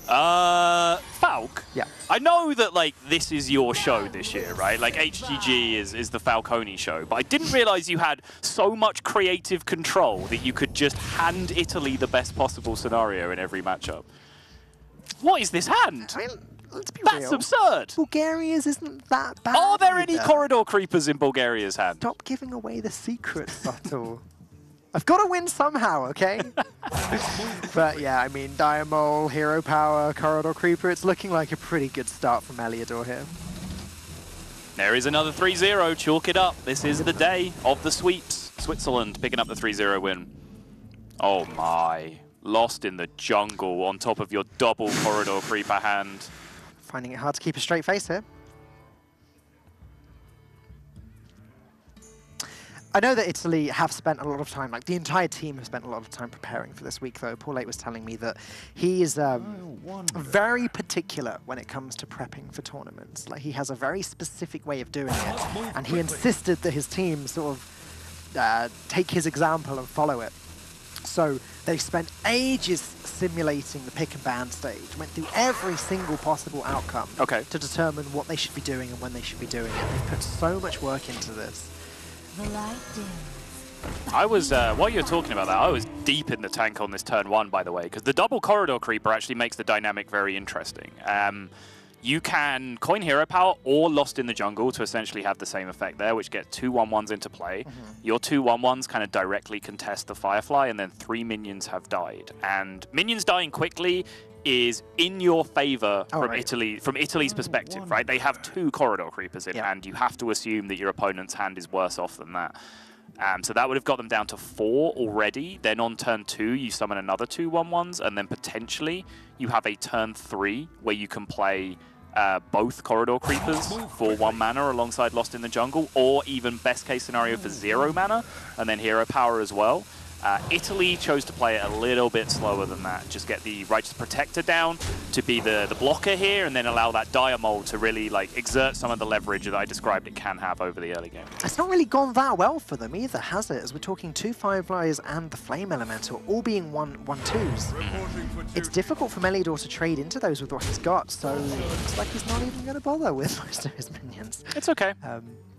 Falc. Yeah. I know that like this is your show this year, right? Like HGG is the Falcone show, but I didn't realize you had so much creative control that you could just hand Italy the best possible scenario in every matchup. What is this hand? I mean, let's be That's real. absurd. Bulgaria's isn't that bad. Are there any either. corridor creepers in Bulgaria's hand? Stop giving away the secret, Subtle. I've got to win somehow, okay? But yeah, I mean, Diamol, Hero Power, Corridor Creeper, it's looking like a pretty good start from Eliodor here. There is another 3-0. Chalk it up. This is the day of the sweeps. Switzerland picking up the 3-0 win. Oh my. Lost in the jungle on top of your double Corridor Creeper hand. Finding it hard to keep a straight face here. I know that Italy have spent a lot of time, like the entire team have spent a lot of time preparing for this week, though. Paul Late was telling me that he is very particular when it comes to prepping for tournaments. Like, he has a very specific way of doing it, and he insisted that his team sort of take his example and follow it. So they spent ages simulating the pick and ban stage, went through every single possible outcome to determine what they should be doing and when they should be doing it. They've put so much work into this. I was, while you were talking about that, I was deep in the tank on this turn one, by the way, because the double Corridor Creeper actually makes the dynamic very interesting. You can coin Hero Power or Lost in the Jungle to essentially have the same effect there, which get 2 1/1s into play. Your 2 1/1s kind of directly contest the Firefly, and then 3 minions have died. And minions dying quickly is in your favor from Italy's perspective, right? They have 2 Corridor Creepers in hand. You have to assume that your opponent's hand is worse off than that. So that would have got them down to 4 already. Then on turn 2, you summon another 2 1/1s, and then potentially you have a turn 3 where you can play both Corridor Creepers for 1 mana alongside Lost in the Jungle, or even best case scenario for 0 mana, and then Hero Power as well. Italy chose to play it a little bit slower than that. Just get the Righteous Protector down to be the blocker here, and then allow that Diamol to really like exert some of the leverage that I described it can have over the early game. It's not really gone that well for them either, has it? As we're talking 2 Fireflies and the Flame Elemental all being 1/2s. It's difficult for Eliodor to trade into those with what he's got, so it looks like he's not even going to bother with most of his minions. It's okay.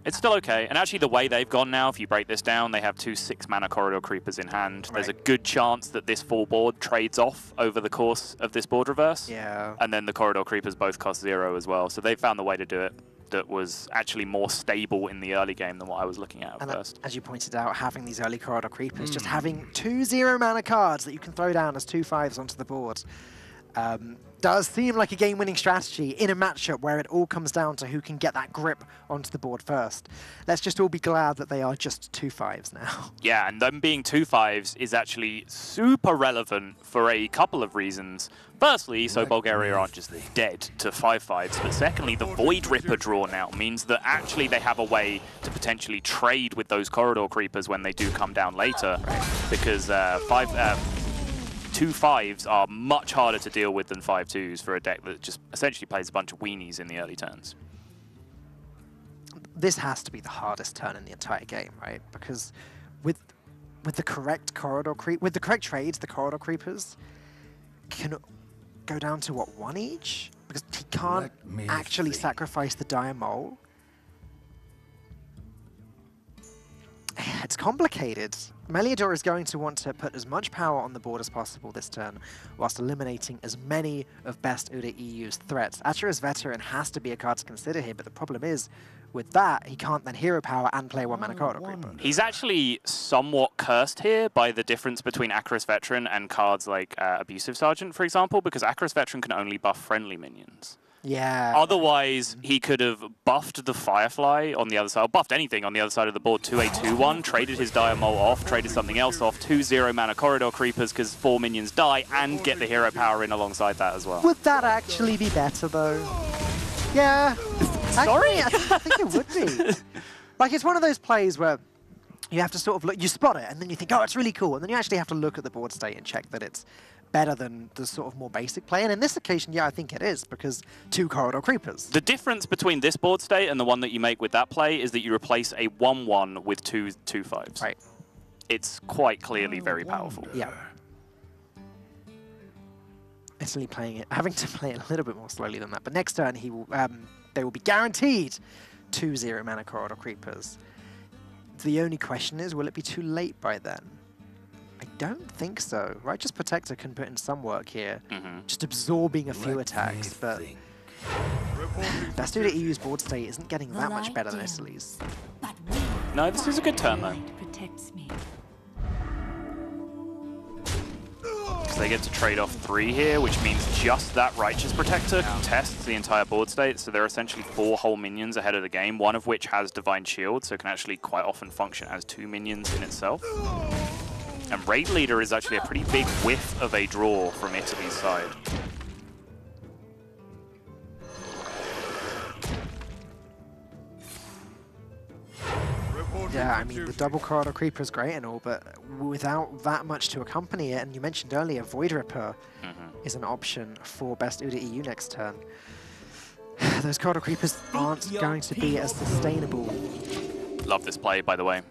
It's still okay. And actually the way they've gone now, if you break this down, they have 2 6-mana Corridor Creepers in hand. There's a good chance that this full board trades off over the course of this board reverse. Yeah. And then the Corridor Creepers both cost 0 as well. So they found the way to do it that was actually more stable in the early game than what I was looking at first. As you pointed out, having these early Corridor Creepers, just having 2 0-mana cards that you can throw down as 2 5s onto the board, does seem like a game-winning strategy in a matchup where it all comes down to who can get that grip onto the board first. Let's just all be glad that they are just 2 5s now. Yeah, and them being 2 5s is actually super relevant for a couple of reasons. Firstly, so Bulgaria aren't just dead to 5 5s, but secondly, the Void Ripper draw now means that actually they have a way to potentially trade with those Corridor Creepers when they do come down later, because 2 5s are much harder to deal with than 5 2s for a deck that just essentially plays a bunch of weenies in the early turns. This has to be the hardest turn in the entire game, right? Because with the correct with the correct trades, the Corridor Creepers can go down to what, 1 each? Because he can't actually sacrifice the Diamol. It's complicated. Eliodor is going to want to put as much power on the board as possible this turn, whilst eliminating as many of Best Uda EU's threats. Atura's Veteran has to be a card to consider here, but the problem is, with that, he can't then Hero Power and play 1-mana Corridor Creeper. He's actually somewhat cursed here by the difference between Acaris Veteran and cards like Abusive Sergeant, for example, because Acaris Veteran can only buff friendly minions. Yeah. Otherwise, he could have buffed the Firefly on the other side, or buffed anything on the other side of the board to a 2-1, traded his Diamol off, traded something else off, 2-0 mana Corridor Creepers because 4 minions die, and get the hero power in alongside that as well. Would that actually be better, though? Yeah. Sorry? Actually, I think it would be. Like, it's one of those plays where you have to sort of look, you spot it, and then you think, oh, it's really cool, and then you actually have to look at the board state and check that it's better than the sort of more basic play. And in this occasion, yeah, I think it is, because 2 Corridor Creepers. The difference between this board state and the one that you make with that play is that you replace a 1-1 with 2 2/5s. Right. It's quite clearly very powerful. Yeah. Italy playing it, having to play it a little bit more slowly than that. But next turn, he will, they will be guaranteed 2 0 mana Corridor Creepers. The only question is, will it be too late by then? I don't think so. Righteous Protector can put in some work here, just absorbing a few attacks, but Best Dude EU's board state isn't getting that much better than Italy's. No, this is a good turn though. Protects me. Because they get to trade off 3 here, which means just that Righteous Protector contests the entire board state. So they're essentially 4 whole minions ahead of the game, one of which has Divine Shield, so can actually quite often function as 2 minions in itself. And Raid Leader is actually a pretty big whiff of a draw from Italy's side. Yeah, I mean, the double Corridor Creeper is great and all, but without that much to accompany it, and you mentioned earlier, Void Ripper is an option for Best Uda EU next turn. Those Corridor Creepers aren't going to be as sustainable. Love this play, by the way.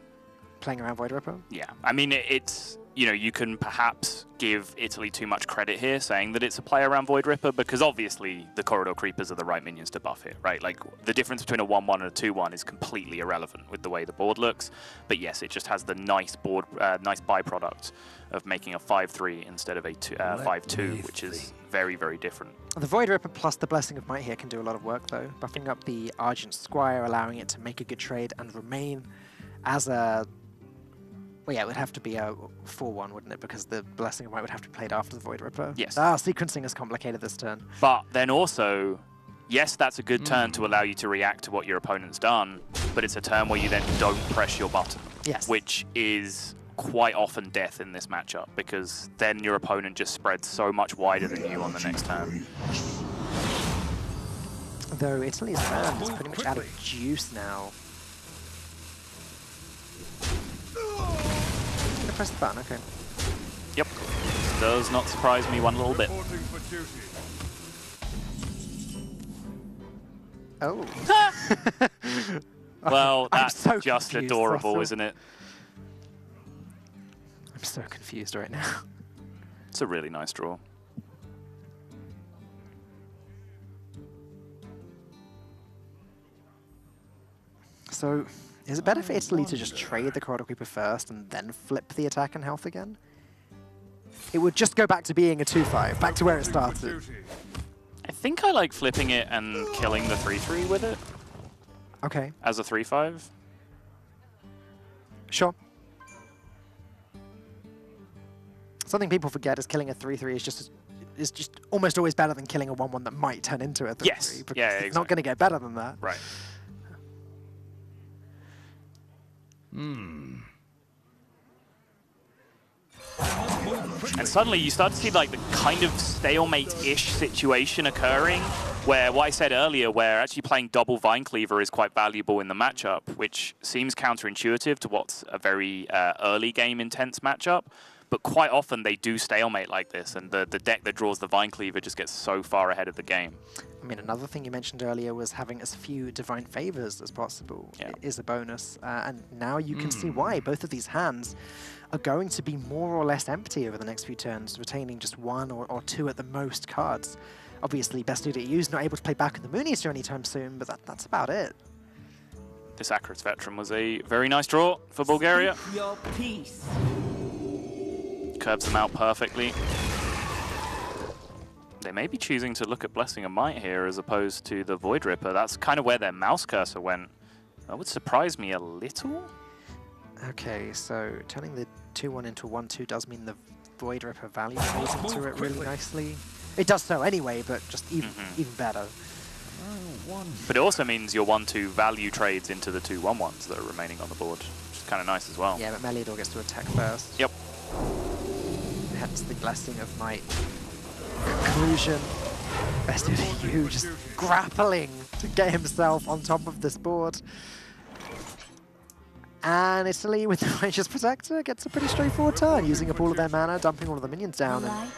Playing around Void Ripper? Yeah, I mean, it's, you know, you can perhaps give Italy too much credit here saying that it's a play around Void Ripper, because obviously the Corridor Creepers are the right minions to buff here, right? Like, the difference between a 1-1 and a 2-1 is completely irrelevant with the way the board looks. But yes, it just has the nice board, nice byproduct of making a 5-3 instead of a 5-2, which is very, very different. The Void Ripper plus the Blessing of Might here can do a lot of work, though. Buffing up the Argent Squire, allowing it to make a good trade and remain as a... Well, yeah, it would have to be a 4-1, wouldn't it? Because the Blessing of Might would have to be played after the Void Ripper. Yes. Ah, sequencing is complicated this turn. But then also, yes, that's a good turn to allow you to react to what your opponent's done, but it's a turn where you then don't press your button. Yes. Which is quite often death in this matchup, because then your opponent just spreads so much wider than you on the next turn. Though Italy's hand is pretty much out of juice now. Press the button, okay. Yep. Does not surprise me one little bit. Oh. Well, that's so just confused, adorable, Russell. isn't it? I'm so confused right now. It's a really nice draw. So, is it better for Italy to just trade the Corridor Creeper first and then flip the attack and health again? It would just go back to being a 2-5, back to where it started. I think I like flipping it and killing the 3-3 with it Okay, as a 3-5. sure. Something people forget is killing a 3-3 is just almost always better than killing a 1-1 that might turn into a 3-3. Yes, Because yeah, it's not going to get better than that. Right. And suddenly you start to see like the kind of stalemate-ish situation occurring, where what I said earlier, where actually playing double Vine Cleaver is quite valuable in the matchup, which seems counterintuitive to what's a very early game intense matchup. But quite often they do stalemate like this, and the deck that draws the Vine Cleaver just gets so far ahead of the game. I mean, another thing you mentioned earlier was having as few Divine Favors as possible. Yeah. It is a bonus, and now you can see why. Both of these hands are going to be more or less empty over the next few turns, retaining just 1 or 2 at the most cards. Obviously, Best Dude EU is not able to play back in the Moonister anytime soon, but that's about it. This Acris Veteran was a very nice draw for Bulgaria. Your peace. Curves them out perfectly. They may be choosing to look at Blessing of Might here as opposed to the Void Ripper. That's kind of where their mouse cursor went. That would surprise me a little. Okay, so turning the 2-1 into 1-2 does mean the Void Ripper value plays into it really nicely. It does so anyway, but just even better. But it also means your 1-2 value trades into the 2 1-1s that are remaining on the board, which is kind of nice as well. Yeah, but Meliador gets to attack first. Yep. Hence the blessing of my conclusion. Best of you just grappling to get himself on top of this board. And Italy, with the Righteous Protector, gets a pretty straightforward turn, using up all of their mana, dumping all of the minions down. And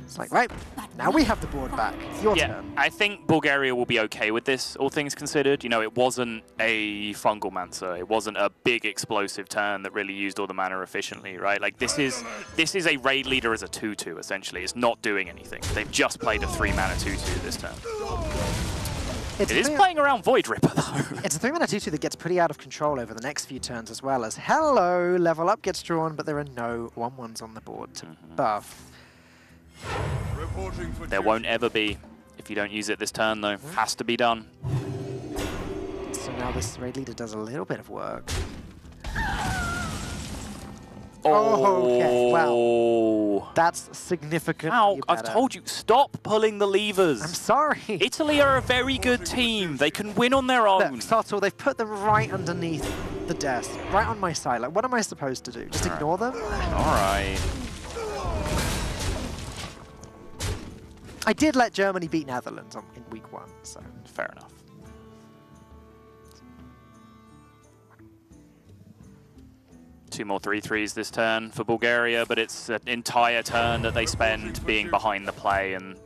it's like, right, now we have the board back. It's your turn. I think Bulgaria will be okay with this, all things considered. You know, it wasn't a Fungal Mancer. It wasn't a big explosive turn that really used all the mana efficiently, right? Like, this is a raid leader as a 2-2, essentially. It's not doing anything. They've just played a 3-mana 2-2 this turn. It is playing around Void Ripper, though. It's a 3-mana 2-2 that gets pretty out of control over the next few turns as well, as hello, level up gets drawn, but there are no 1-1s on the board to buff. There won't ever be. If you don't use it this turn, though, has to be done. So now this raid leader does a little bit of work. Oh, okay. Wow. That's significantly better. I've told you, stop pulling the levers. I'm sorry. Italy are a very good team. They can win on their own. Look, subtle, they've put them right underneath the desk, right on my side. Like, what am I supposed to do? Just ignore them? All right. I did let Germany beat Netherlands in week 1, so fair enough. Two more 3-3s this turn for Bulgaria, but it's an entire turn that they spend being behind the play, and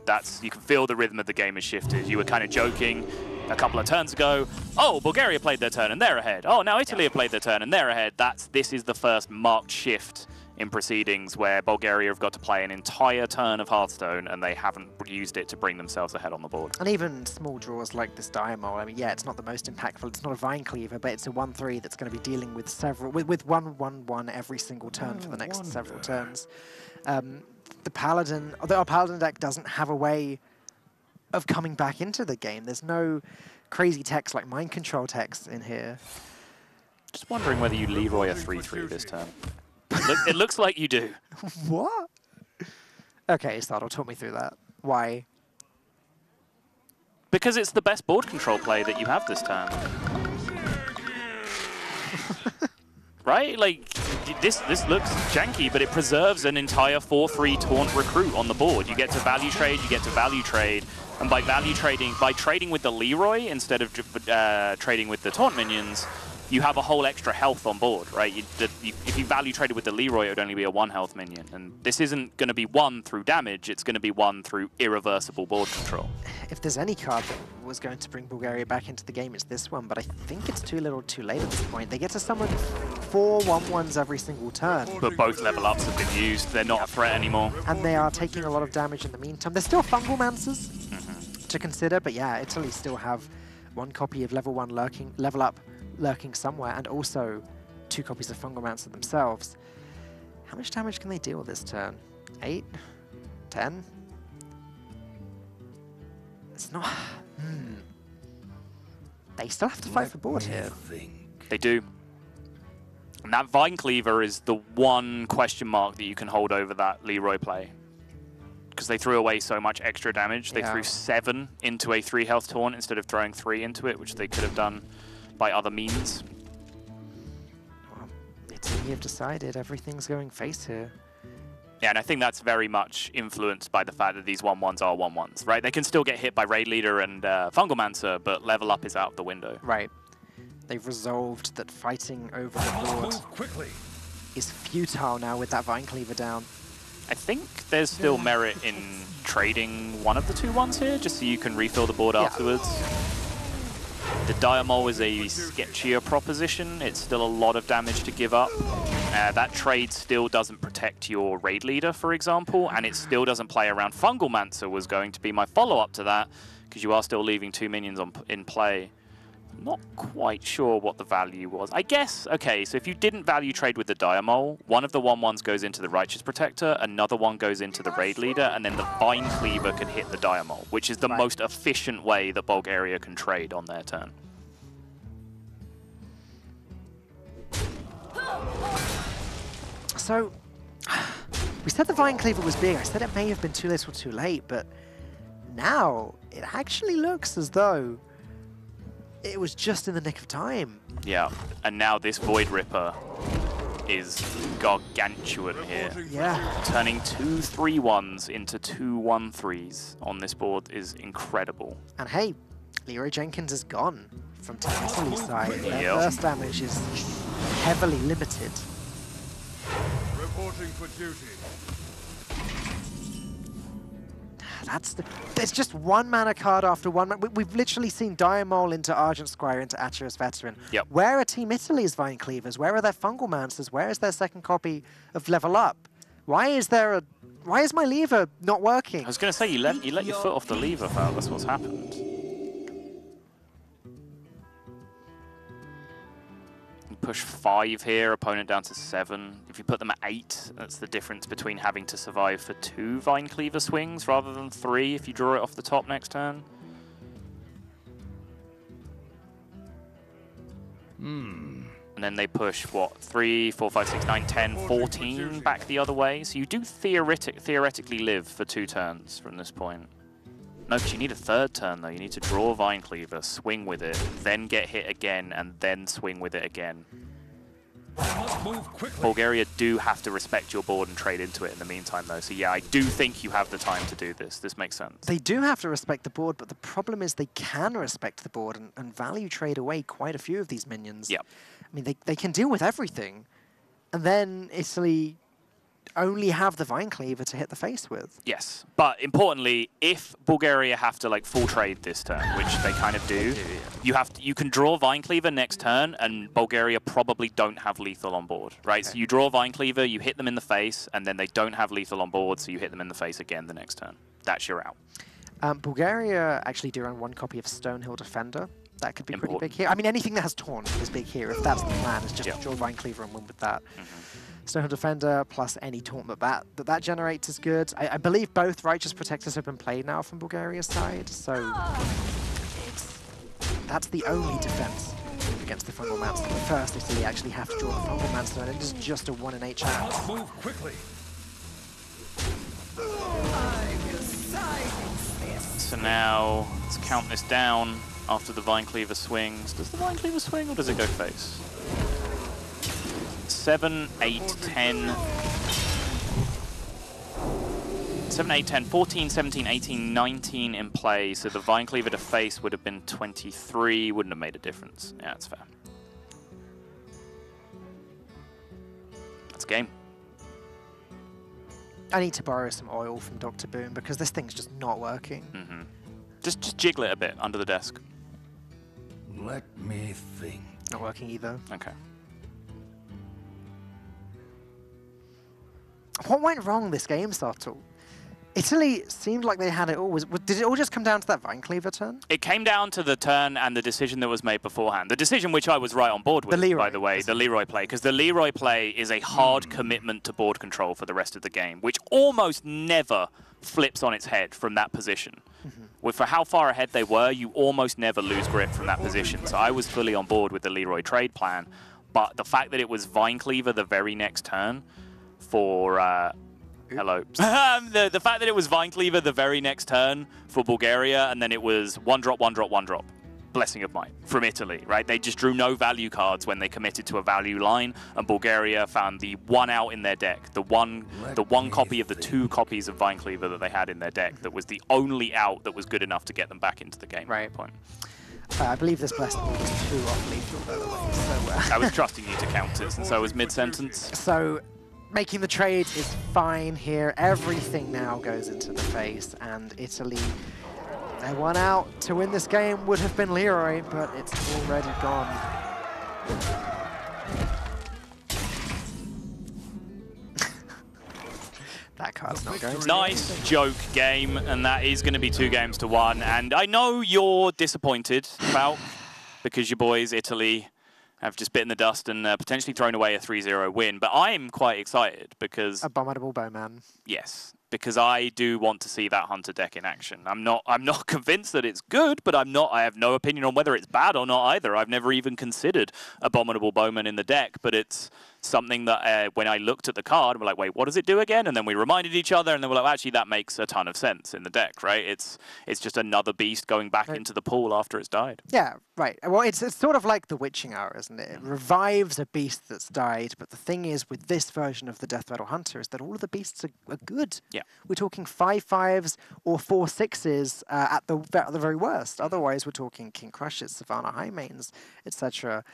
you can feel the rhythm of the game has shifted. You were kind of joking a couple of turns ago, oh, Bulgaria played their turn and they're ahead. Oh, now Italy have played their turn and they're ahead. This is the first marked shift in proceedings where Bulgaria have got to play an entire turn of Hearthstone and they haven't used it to bring themselves ahead on the board. And even small draws like this Diamol, I mean, yeah, it's not the most impactful, it's not a Vine Cleaver, but it's a 1-3 that's going to be dealing with with 1-1-1 every single turn for the next several turns. The Paladin, although our Paladin deck doesn't have a way of coming back into the game, there's no crazy text like Mind Control text in here. Just wondering whether you Leroy a 3-3 this turn. It looks like you do. What? Okay, Startle, talk me through that. Why? Because it's the best board control play that you have this turn. Right? Like, this looks janky, but it preserves an entire 4-3 taunt recruit on the board. You get to value trade, and by trading with the Leroy instead of trading with the taunt minions, you have a whole extra health on board, right? If you value traded with the Leroy, it would only be a 1 health minion. And this isn't going to be won through damage, it's going to be won through irreversible board control. If there's any card that was going to bring Bulgaria back into the game, it's this one, but I think it's too little too late at this point. They get to summon 4 1-1s every single turn. But both level ups have been used, they're not a threat anymore. And they are taking a lot of damage in the meantime. There's still Fungal Mancers to consider, but yeah, Italy still have 1 copy of level 1 level up lurking somewhere, and also 2 copies of Fungal Mancer themselves. How much damage can they deal this turn? 8? 10? It's not... They still have to fight for board here. They do. And that Vine Cleaver is the one question mark that you can hold over that Leroy play. Because they threw away so much extra damage. They threw 7 into a 3 health taunt instead of throwing 3 into it, which they could have done by other means. Well, Italy have decided everything's going face here. Yeah, and I think that's very much influenced by the fact that these 1-1s are 1-1s, right? They can still get hit by Raid Leader and Fungal Mancer, but level up is out of the window. Right. They've resolved that fighting over the board is futile now with that Vine Cleaver down. I think there's still merit in trading one of the 2-1s here, just so you can refill the board afterwards. The Diamol is a sketchier proposition. It's still a lot of damage to give up. That trade still doesn't protect your Raid Leader, for example, and it still doesn't play around. Fungal Mancer was going to be my follow-up to that, because you are still leaving 2 minions in play. Not quite sure what the value was. I guess, okay, so if you didn't value trade with the Diamol, one of the 1-1s goes into the Righteous Protector, another one goes into the Raid Leader, and then the Vine Cleaver can hit the Diamol, which is the most efficient way that Bulgaria can trade on their turn. So, we said the Vine Cleaver was big. I said it may have been too little too late, but now it actually looks as though it was just in the nick of time. Yeah, and now this Void Ripper is gargantuan here. Yeah. Turning 2 3-1s into 2 1-3s on this board is incredible. And hey, Leroy Jenkins is gone from Team Italy's side. Their Yep. burst damage is heavily limited. Reporting for duty. There's just one mana card after one. We've literally seen Diamol into Argent Squire into Atyrus Veteran. Yep. Where are Team Italy's Vine Cleavers? Where are their Fungal Mancers? Where is their second copy of Level Up? Why is my lever not working? I was going to say, you let your foot off the lever, Val. That's what's happened. You push 5 here, opponent down to 7. If you put them at 8, that's the difference between having to survive for 2 Vine Cleaver swings rather than 3 if you draw it off the top next turn. And then they push, what, 3, 4, 5, 6, 9, 10, 14 back the other way. So you do theoretically live for 2 turns from this point. No, because you need a 3rd turn, though. You need to draw a Vine Cleaver, swing with it, then get hit again, and then swing with it again. Move quickly. Bulgaria do have to respect your board and trade into it in the meantime, though. So yeah, I do think you have the time to do this. This makes sense. They do have to respect the board, but the problem is they can respect the board and value trade away quite a few of these minions. Yep. I mean, they can deal with everything, and then Italy only have the Vine Cleaver to hit the face with. Yes, but importantly, if Bulgaria have to like full trade this turn, which they kind of do, you can draw Vine Cleaver next turn, and Bulgaria probably don't have lethal on board, right? Okay. So you draw Vine Cleaver, you hit them in the face, and then they don't have lethal on board, so you hit them in the face again the next turn. That's your out. Bulgaria actually do run 1 copy of Stonehill Defender. That could be pretty big here. I mean, anything that has Taunt is big here. If that's the plan, is just draw Vine Cleaver and win with that. Stonehill Defender plus any taunt that generates is good. I believe both Righteous Protectors have been played now from Bulgaria's side, so that's the only defense against the Fungal Monster. But first, Italy actually have to draw the Fungal Monster, and it is just a 1 in 8 chance. Move quickly. So now let's count this down after the Vine Cleaver swings. Does the Vine Cleaver swing or does it go face? 7, 8, 10, 7, 8, 10, 14, 17, 18, 19 in play. So the Vine Cleaver to face would have been 23, wouldn't have made a difference. Yeah, that's fair. That's game. I need to borrow some oil from Dr. Boom because this thing's just not working. Just jiggle it a bit under the desk. Let me think. Not working either. Okay. What went wrong this game, Sartle? Italy seemed like they had it all. Did it all just come down to that Vine Cleaver turn? It came down to the turn and the decision that was made beforehand. The decision which I was right on board with, by the way, the Leroy play. Because the Leroy play is a hard commitment to board control for the rest of the game, which almost never flips on its head from that position. For how far ahead they were, you almost never lose grip from that position. So I was fully on board with the Leroy trade plan. But the fact that it was Vine Cleaver the very next turn for... hello. The fact that it was Vine Cleaver the very next turn for Bulgaria, and then it was 1 drop, 1 drop, 1 drop. Blessing of might from Italy, right? They just drew no value cards when they committed to a value line, and Bulgaria found the 1 out in their deck, the one copy of the 2 copies of Vine Cleaver that they had in their deck that was the only out that was good enough to get them back into the game. Right. At that point. I believe this Blessed Ball was 2 off lethal, by the way. So, I was trusting you to count it, since I was mid-sentence. So, making the trade is fine here. Everything now goes into the face, and Italy, their 1 out to win this game would have been Leroy, but it's already gone. That card's not going to Nice joke game, and that is going to be 2 games to 1. And I know you're disappointed, Falk, because your boys, Italy, have just bitten the dust and potentially thrown away a 3-0 win. But I'm quite excited because... Abominable Bowman. Yes, because I do want to see that Hunter deck in action. I'm not convinced that it's good, but I have no opinion on whether it's bad or not either. I've never even considered Abominable Bowman in the deck, but it's something that when I looked at the card, we're like, wait, what does it do again? And then we reminded each other, and then we're like, actually, that makes a ton of sense in the deck, right? It's just another beast going back into the pool after it's died. Yeah, right. Well, it's sort of like the Witching Hour, isn't it? It revives a beast that's died, but the thing is with this version of the Death Rattle Hunter is that all of the beasts are good. Yeah. We're talking 5/5s or 4/6s at the very worst. Otherwise, we're talking King Crushers, Savannah Highmanes, etc.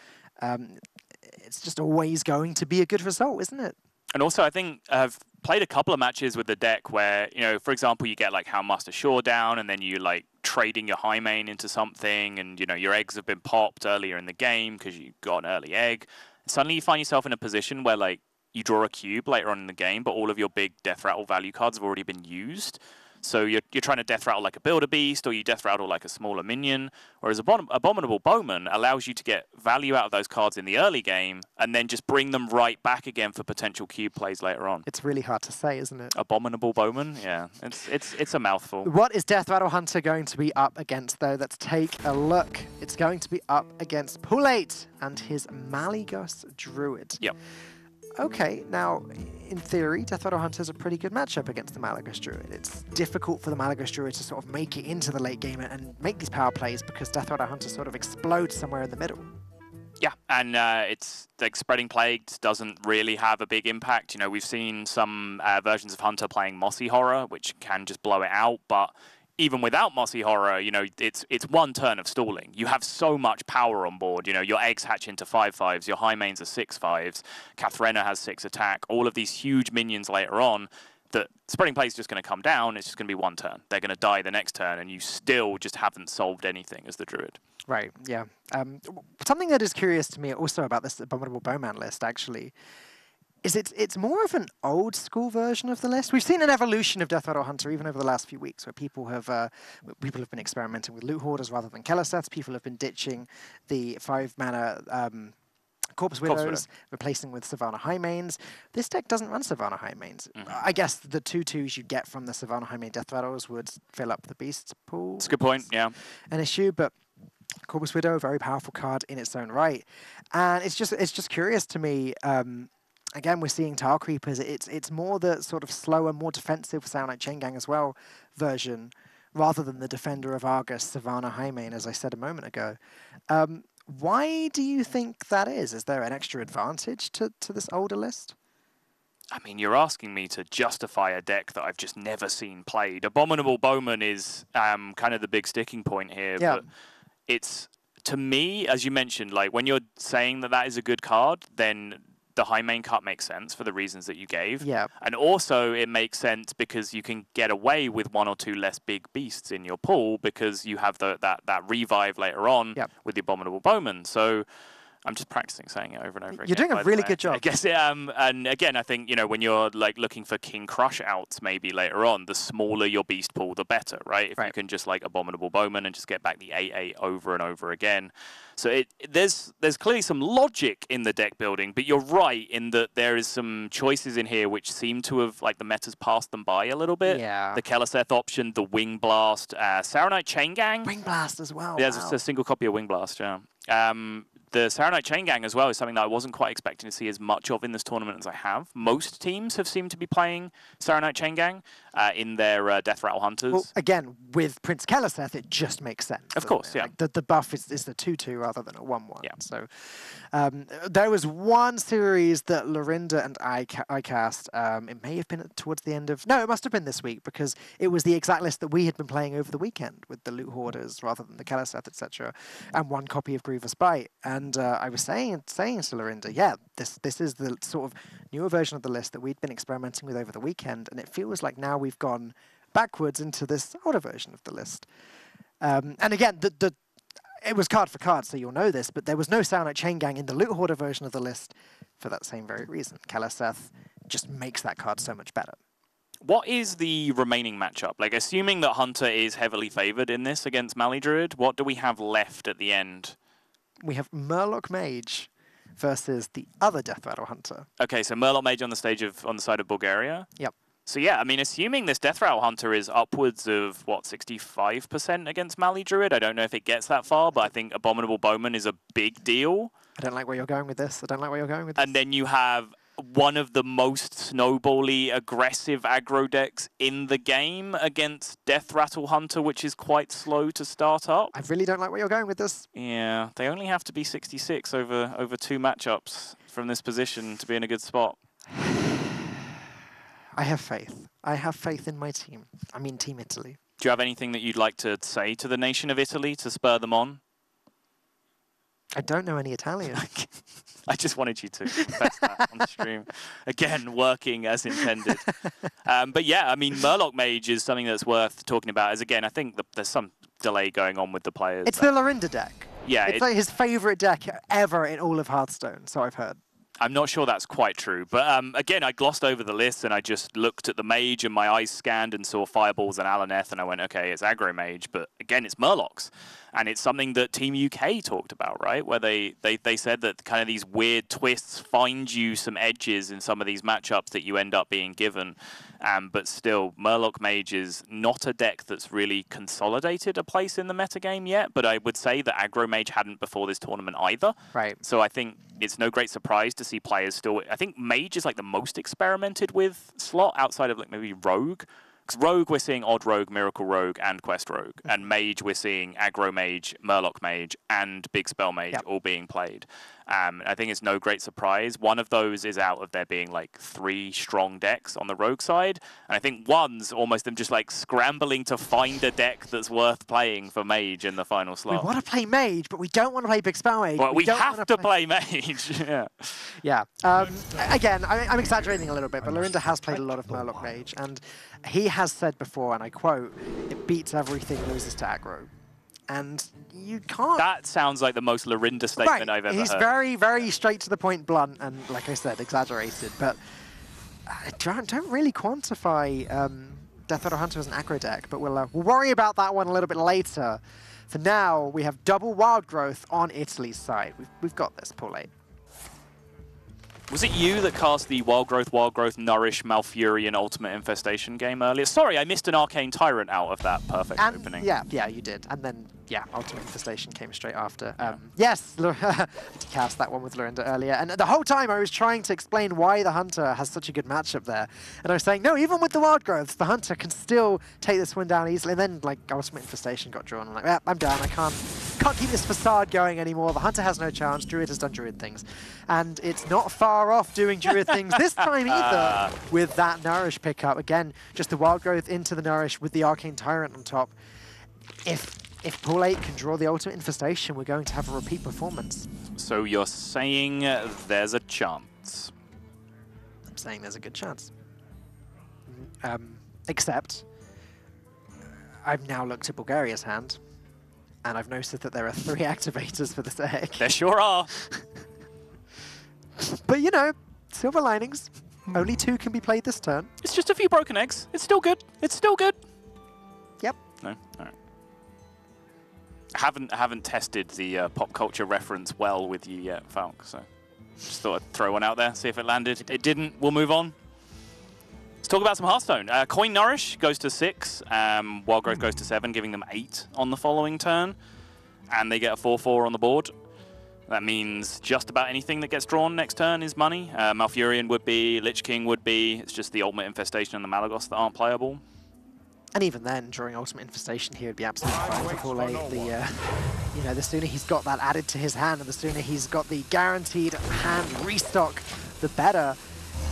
It's just always going to be a good result, isn't it? And also, I think I've played a couple of matches with the deck where, you know, for example, you get like Houndmaster Showdown, and then you like trading your Highmane into something, and you know your eggs have been popped earlier in the game because you got an early egg. And suddenly, you find yourself in a position where like you draw a cube later on in the game, but all of your big Death Rattle value cards have already been used. So you're trying to Death Rattle like a Builder Beast, or you Death Rattle like a smaller minion, whereas Abominable Bowman allows you to get value out of those cards in the early game and then just bring them right back again for potential cube plays later on. It's really hard to say, isn't it? Abominable Bowman, yeah, it's a mouthful. What is Death Rattle Hunter going to be up against, though? Let's take a look. It's going to be up against Pool 8 and his Malygos Druid. Yep. Okay, now, in theory, Death Rattle Hunter is a pretty good matchup against the Malygos Druid. It's difficult for the Malygos Druid to sort of make it into the late game and make these power plays because Death Rattle Hunter sort of explodes somewhere in the middle. Yeah, and it's like Spreading Plagues doesn't really have a big impact. You know, we've seen some versions of Hunter playing Mossy Horror, which can just blow it out, but even without Mossy Horror, you know, it's one turn of stalling. You have so much power on board. You know, your eggs hatch into 5/5s, your Highmanes are 6/5s, Kathrena has 6 attack, all of these huge minions later on, that Spreading Plague is just going to come down, it's just going to be one turn. They're going to die the next turn, and you still just haven't solved anything as the Druid. Right, yeah. Something that is curious to me also about this Abominable Bowman list, actually, is it's more of an old school version of the list. We've seen an evolution of Death Rattle Hunter even over the last few weeks, where people have been experimenting with loot hoarders rather than Keleseths. People have been ditching the 5-mana Corpus Widows, replacing with Savannah Highmanes. This deck doesn't run Savannah Highmanes. I guess the 2/2s you get from the Savannah Highmane Death Rattles would fill up the beast pool. That's a good point, yeah. An issue, but Corpus Widow, very powerful card in its own right. And it's just curious to me. Again, we're seeing Tar Creepers. It's more the sort of slower, more defensive Sound Like Chain Gang as well version, rather than the Defender of Argus, Savannah Highmane, as I said a moment ago. Why do you think that is? Is there an extra advantage to this older list? I mean, you're asking me to justify a deck that I've just never seen played. Abominable Bowman is kind of the big sticking point here. Yeah. But it's, to me, as you mentioned, like when you're saying that is a good card, then the Highmane cut makes sense for the reasons that you gave. Yeah. And also it makes sense because you can get away with 1 or 2 less big beasts in your pool because you have that revive later on with the Abominable Bowman. So I'm just practicing saying it over and over again. You're doing a really good job. I guess, and again, I think, you know, when you're like looking for King Crush outs maybe later on, the smaller your beast pool, the better, right? If you can just like Abominable Bowman and just get back the 8/8 over and over again. So there's clearly some logic in the deck building, but you're right in that there is some choices in here which seem to have, like, the meta's passed them by a little bit. Yeah. The Keleseth option, the Wing Blast, Saronite Chain Gang. Wing Blast as well. Yeah, there's a single copy of Wing Blast, yeah. The Saronite Chain Gang as well is something that I wasn't quite expecting to see as much of in this tournament as I have. Most teams have seemed to be playing Saronite Chain Gang in their Death Rattle Hunters. Well, again, with Prince Keleseth, it just makes sense. Of course, yeah. Like the buff is the 2/2 rather than a 1/1. Yeah. So there was one series that Lorinda and I cast. It may have been towards the end of... No, it must have been this week because it was the exact list that we had been playing over the weekend with the Loot Hoarders rather than the Keleseth, etc. And one copy of Grievous Bite. And I was saying to Lorinda, yeah, this is the sort of newer version of the list that we'd been experimenting with over the weekend, and it feels like now we've gone backwards into this older version of the list. And again, it was card for card, so you'll know this, but there was no Sound Like Chain Gang in the Loot Hoarder version of the list for that same very reason. Keleseth just makes that card so much better. What is the remaining matchup? Like, assuming that Hunter is heavily favored in this against Mali Druid, what do we have left at the end? We have Murloc Mage versus the other Death Rattle Hunter. Okay, so Murloc Mage on the side of Bulgaria? Yep. So yeah, I mean, assuming this Death Rattle Hunter is upwards of, what, 65% against Mali Druid? I don't know if it gets that far, but I think Abominable Bowman is a big deal. I don't like where you're going with this. I don't like where you're going with this. And then you have one of the most snowbally aggressive aggro decks in the game against Death Rattle Hunter, which is quite slow to start up. I really don't like where you're going with this. Yeah, they only have to be 66 over 2 matchups from this position to be in a good spot. I have faith. I have faith in my team. I mean, Team Italy. Do you have anything that you'd like to say to the nation of Italy to spur them on? I don't know any Italian. I just wanted you to confess that on stream. Again, working as intended. But yeah, I mean, Murloc Mage is something that's worth talking about. As again, I think there's some delay going on with the players. It's the Lorinda deck. Yeah. It's like his favorite deck ever in all of Hearthstone, so I've heard. I'm not sure that's quite true. But again, I glossed over the list and I just looked at the Mage and my eyes scanned and saw Fireballs and Alaneth and I went, okay, it's Aggro Mage. But again, it's Murlocs. And it's something that Team UK talked about, right? Where they said that kind of these weird twists find you some edges in some of these matchups that you end up being given. But still, Murloc Mage is not a deck that's really consolidated a place in the metagame yet. But I would say that Aggro Mage hadn't before this tournament either. Right. So I think it's no great surprise to see players still... I think Mage is like the most experimented with slot outside of like maybe Rogue. Because Rogue, we're seeing Odd Rogue, Miracle Rogue, and Quest Rogue. And Mage, we're seeing Aggro Mage, Murloc Mage, and Big Spell Mage all being played. I think it's no great surprise. One of those is out of there being like 3 strong decks on the Rogue side. And I think one's almost them just like scrambling to find a deck that's worth playing for Mage in the final slot. We want to play Mage, but we don't want to play Big Spell Mage. Well, we have to play Mage. Yeah. Yeah. Again, I'm exaggerating a little bit, but Lorinda has played a lot of Murloc Mage, and he has said before, and I quote, it beats everything, loses to aggro. And you can't... That sounds like the most Lorinda statement I've ever heard. He's very, very straight to the point, blunt, and like I said, exaggerated. But I don't really quantify Death Rattle Hunter as an aggro deck, but we'll worry about that one a little bit later. For now, we have double Wild Growth on Italy's side. We've got this, Paul 8. Was it you that cast the Wild Growth, Nourish, Malfurion Ultimate Infestation game earlier? Sorry, I missed an Arcane Tyrant out of that perfect opening. Yeah, you did. And then, yeah, Ultimate Infestation came straight after. Yes, I cast that one with Lorinda earlier. And the whole time I was trying to explain why the Hunter has such a good matchup there. And I was saying, no, even with the Wild Growths, the Hunter can still take this one down easily. And then, like, Ultimate Infestation got drawn. I'm like, yeah, I'm done. I can't keep this facade going anymore. The Hunter has no chance. Druid has done Druid things. And it's not far off doing Druid things this time either with that Nourish pickup. Again, just the Wild Growth into the Nourish with the Arcane Tyrant on top. If Paul 8 can draw the Ultimate Infestation, we're going to have a repeat performance. So you're saying there's a chance? I'm saying there's a good chance. Except, I've now looked at Bulgaria's hand, and I've noticed that there are 3 activators for this egg. There sure are. But you know, silver linings. Only 2 can be played this turn. It's just a few broken eggs. It's still good. It's still good. Yep. No? All right. I haven't tested the pop culture reference well with you yet, Falk, so just thought I'd throw one out there, see if it landed. It didn't. We'll move on. Let's talk about some Hearthstone. Coin Nourish goes to 6. Wild Growth goes to 7, giving them 8 on the following turn. And they get a 4/4 on the board. That means just about anything that gets drawn next turn is money. Malfurion would be, Lich King would be. It's just the Ultimate Infestation and the Malagos that aren't playable. And even then, drawing Ultimate Infestation here would be absolutely fine for Paul 8. You know, the sooner he's got that added to his hand, and the sooner he's got the guaranteed hand restock, the better.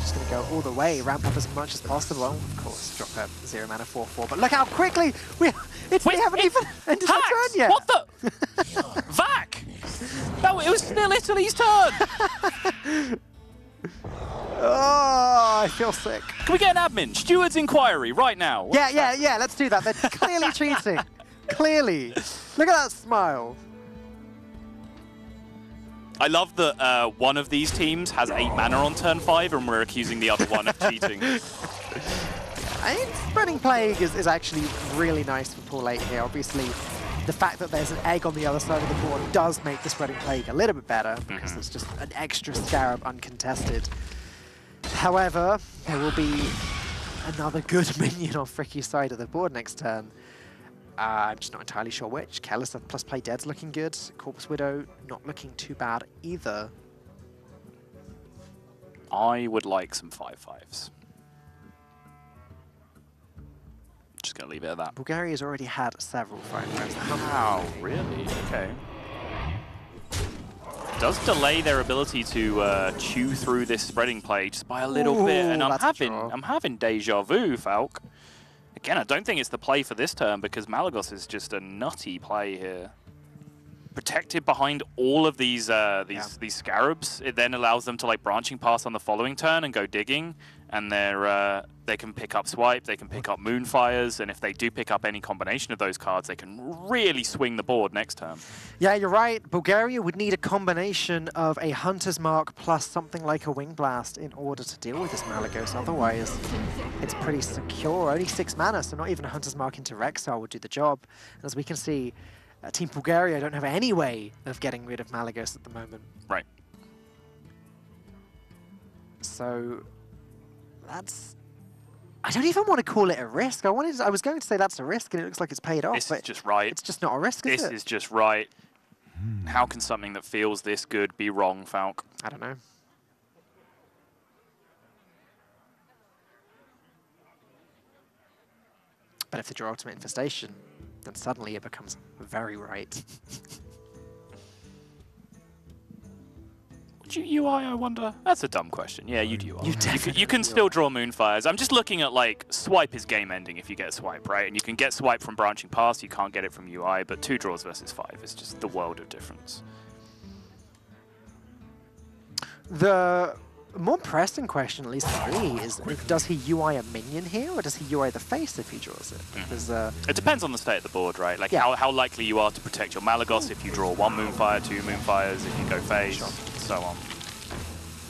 Just going to go all the way, ramp up as much as possible. Of course, drop a 0 mana 4/4. But look how quickly we haven't even ended our turn yet. What the? Vac! No, it was still Italy's turn. Oh, I feel sick. Can we get an admin? Steward's inquiry right now. Yeah, let's do that. They're clearly cheating. Clearly. Look at that smile. I love that one of these teams has 8 mana on turn 5 and we're accusing the other one of cheating. I think Spreading Plague is actually really nice for Paul 8 here. Obviously, the fact that there's an egg on the other side of the board does make the Spreading Plague a little bit better because there's just an extra Scarab uncontested. However, there will be another good minion on Fricky's side of the board next turn. I'm just not entirely sure which. Careless plus play dead's looking good. Corpus Widow not looking too bad either. I would like some 5/5s. Just going to leave it at that. Bulgaria's already had several 5/5s. Wow, really? Okay. Does delay their ability to chew through this spreading play just by a little bit, and I'm having deja vu, Falk. Again, I don't think it's the play for this turn because Malagos is just a nutty play here. Protected behind all of these these scarabs, it then allows them to like branching pass on the following turn and go digging, and they can pick up swipe, they can pick up moonfires, and if they do pick up any combination of those cards, they can really swing the board next turn. Yeah, you're right. Bulgaria would need a combination of a Hunter's Mark plus something like a Wing Blast in order to deal with this Malagos. Otherwise, it's pretty secure. Only 6 mana, so not even a Hunter's Mark into Rexar would do the job. And as we can see, Team Bulgaria don't have any way of getting rid of Malagos at the moment. Right. So that's... I don't even want to call it a risk. I was going to say that's a risk, and it looks like it's paid off. This is just right. It's just not a risk, is it? This is just right. How can something that feels this good be wrong, Falk? I don't know. But if they draw Ultimate Infestation, then suddenly it becomes very right. Would you UI, I wonder? That's a dumb question. Yeah, you'd UI. You can still draw Moonfires. I'm just looking at, like, swipe is game ending if you get swipe, right? And you can get swipe from branching past, you can't get it from UI, but 2 draws versus 5 is just the world of difference. The more pressing question, at least for me, is does he UI a minion here, or does he UI the face if he draws it? Because, it depends on the state of the board, right? Like how likely you are to protect your Malagos if you draw 1 Moonfire, 2 Moonfires, if you go face, so on.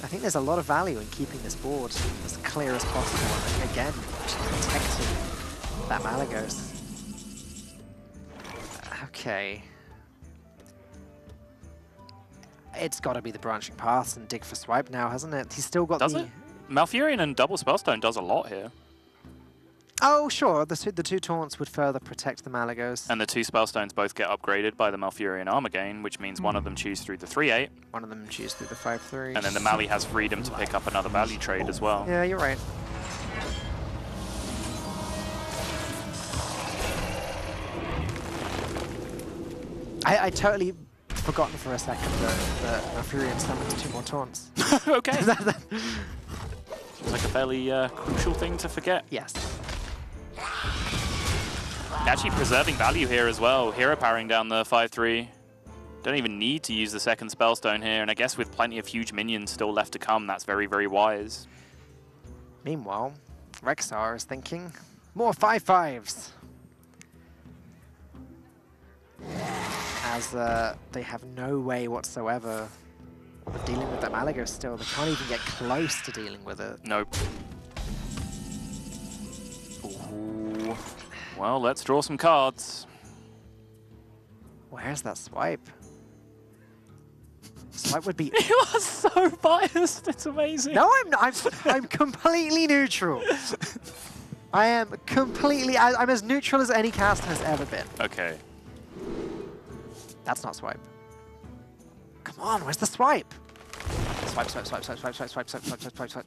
I think there's a lot of value in keeping this board as clear as possible, and again, just protecting that Malagos. Okay. It's got to be the branching paths and dig for swipe now, hasn't it? He's still got Does it? Malfurion and double Spellstone does a lot here. Oh, sure. The two taunts would further protect the Malagos. And the 2 Spellstones both get upgraded by the Malfurion armor gain, which means one of them chews through the 3/8. One of them chews through the 5/3. And then the Mali has freedom to pick up another value trade as well. Yeah, you're right. I totally forgotten for a second that Malfurion summons 2 more taunts. Okay. Seems like a fairly crucial thing to forget. Yes. Actually preserving value here as well. Hero powering down the 5/3. Don't even need to use the second Spellstone here, and I guess with plenty of huge minions still left to come, that's very, very wise. Meanwhile, Rexar is thinking, more 5/5s. As they have no way whatsoever of dealing with that Malagos still. They can't even get close to dealing with it. Nope. Ooh. Well, let's draw some cards. Where's that swipe? Swipe would be... You are so biased, it's amazing. No, I'm not. I'm completely neutral. I am completely... I'm as neutral as any caster has ever been. Okay. That's not swipe. Come on, where's the swipe? Swipe, swipe, swipe, swipe, swipe, swipe, swipe, swipe, swipe, swipe, swipe, swipe.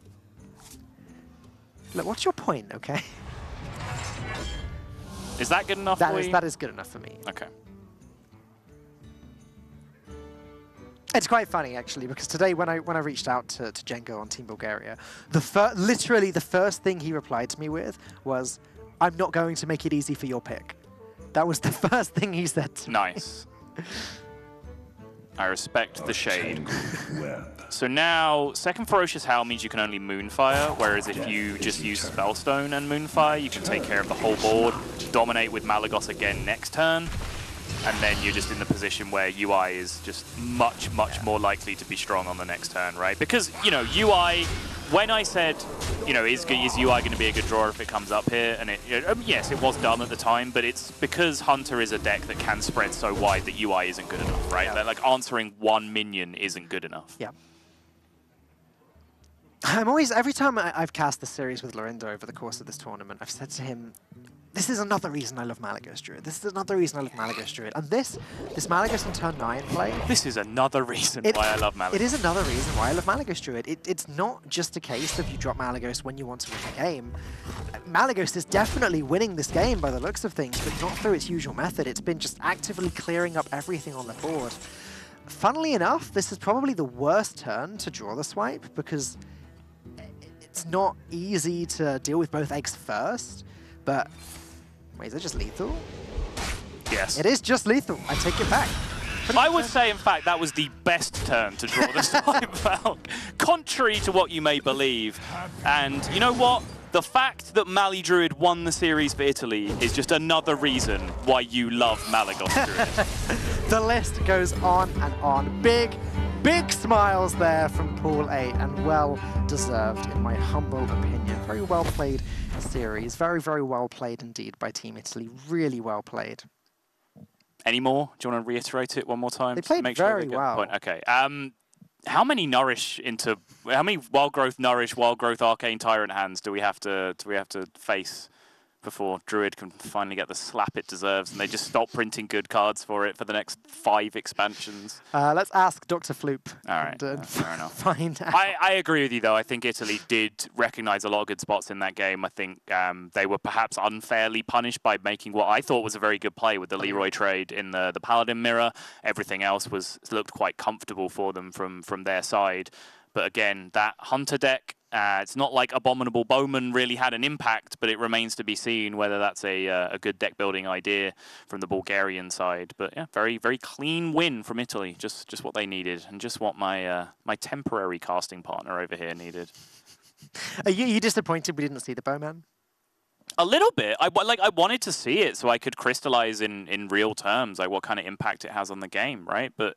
Look, what's your point, okay? Is that good enough for you? That is good enough for me. Okay. It's quite funny, actually, because today when I reached out to Django on Team Bulgaria, literally the first thing he replied to me with was, "I'm not going to make it easy for your pick." That was the first thing he said to me. Nice. I respect the shade. So now, second Ferocious Howl means you can only Moonfire, whereas if you just use Spellstone and Moonfire, you can take care of the whole board, dominate with Malagos again next turn, and then you're just in the position where UI is just much, much more likely to be strong on the next turn, right? Because, you know, UI, when I said, you know, is UI going to be a good draw if it comes up here? And yes, it was dumb at the time, but it's because Hunter is a deck that can spread so wide that UI isn't good enough, right? Yeah. That, like, answering 1 minion isn't good enough. Yeah. I'm always, every time I've cast the series with Lorindo over the course of this tournament, I've said to him, this is another reason I love Malagos Druid. This is another reason I love Malagos Druid. And this Malagos on turn 9 play... This is another reason why I love Malagos. It is another reason why I love Malagos Druid. It's not just a case of you drop Malagos when you want to win the game. Malagos is definitely winning this game by the looks of things, but not through its usual method. It's been just actively clearing up everything on the board. Funnily enough, this is probably the worst turn to draw the swipe, because it's not easy to deal with both eggs first, but... Wait, is it just lethal? Yes. It is just lethal. I take it back. I would say, in fact, that was the best turn to draw the swipe out, contrary to what you may believe. And you know what? The fact that Mali Druid won the series for Italy is just another reason why you love Malagos Druid. The list goes on and on. Big smiles there from Pool 8, and well deserved in my humble opinion. Very well played series. Very, very well played indeed by Team Italy. Really well played. Any more? Do you want to reiterate it one more time? They played very well. Okay. How many wild growth nourish, wild growth arcane tyrant hands do we have to face before Druid can finally get the slap it deserves and they just stop printing good cards for it for the next 5 expansions? Let's ask Dr. Floop. All right, fair enough. Find out. I agree with you, though. I think Italy did recognize a lot of good spots in that game. I think they were perhaps unfairly punished by making what I thought was a very good play with the Leroy trade in the Paladin mirror. Everything else looked quite comfortable for them from their side. But again, that Hunter deck, it's not like Abominable Bowman really had an impact, but it remains to be seen whether that's a good deck building idea from the Bulgarian side. But yeah, very, very clean win from Italy. Just what they needed, and just what my temporary casting partner over here needed. Are you disappointed we didn't see the Bowman? A little bit. I wanted to see it so I could crystallize in real terms like what kind of impact it has on the game, right? But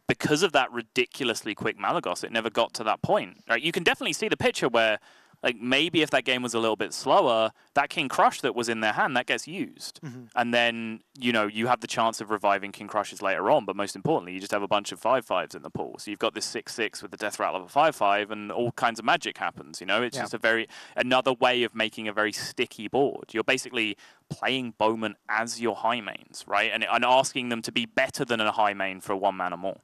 because of that ridiculously quick Malagos, it never got to that point. Right? You can definitely see the picture where, like, maybe if that game was a little bit slower, that King Crush that was in their hand, that gets used. Mm-hmm. And then, you know, you have the chance of reviving King Crushes later on, but most importantly, you just have a bunch of 5/5s in the pool. So you've got this 6/6 with the Death Rattle of a 5/5, and all kinds of magic happens, you know? It's just another way of making a very sticky board. You're basically playing Bowman as your high mains, right? And asking them to be better than a high main for 1 mana more.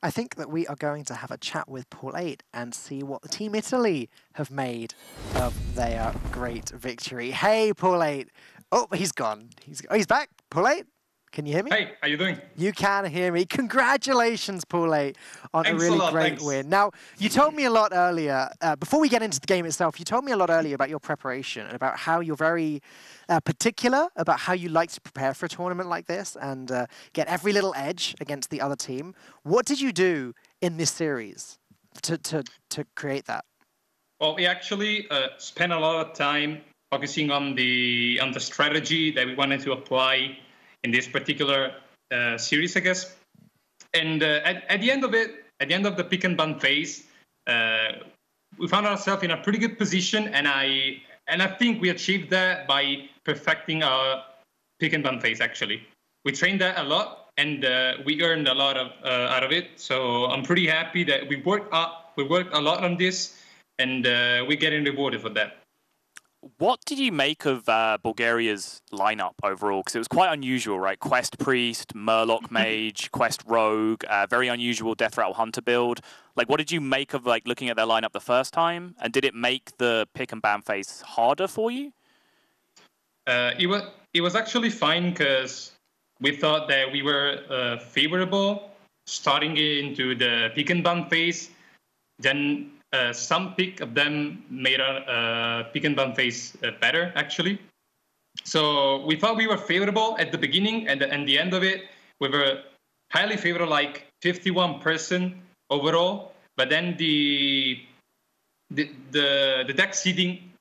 I think that we are going to have a chat with Pool 8 and see what the Team Italy have made of their great victory. Hey, Pool 8. Oh, he's gone. He's back. Pool 8, can you hear me? Hey, how you doing? You can hear me. Congratulations, Pool 8, on a really great win. Now, you told me a lot earlier, before we get into the game itself, you told me a lot earlier about your preparation and about how you're very particular about how you like to prepare for a tournament like this and get every little edge against the other team. What did you do in this series to create that? Well, we actually spent a lot of time focusing on the strategy that we wanted to apply in this particular series, I guess. And at the end of it, at the end of the pick and ban phase, we found ourselves in a pretty good position, and I think we achieved that by perfecting our pick and ban phase. Actually, we trained that a lot, and we earned a lot out of it. So I'm pretty happy that we worked a lot on this, and we're getting rewarded for that. What did you make of Bulgaria's lineup overall? Because it was quite unusual, right? Quest Priest, Murloc Mage, Quest Rogue, very unusual Death Rattle Hunter build. Like, what did you make of like looking at their lineup the first time? And did it make the pick and ban phase harder for you? It was actually fine because we thought that we were favorable starting into the pick and ban phase. Then some pick of them made our pick and ban phase better, actually. So we thought we were favorable at the beginning, and at the end of it, we were highly favorable, like 51% overall. But then the deck seeding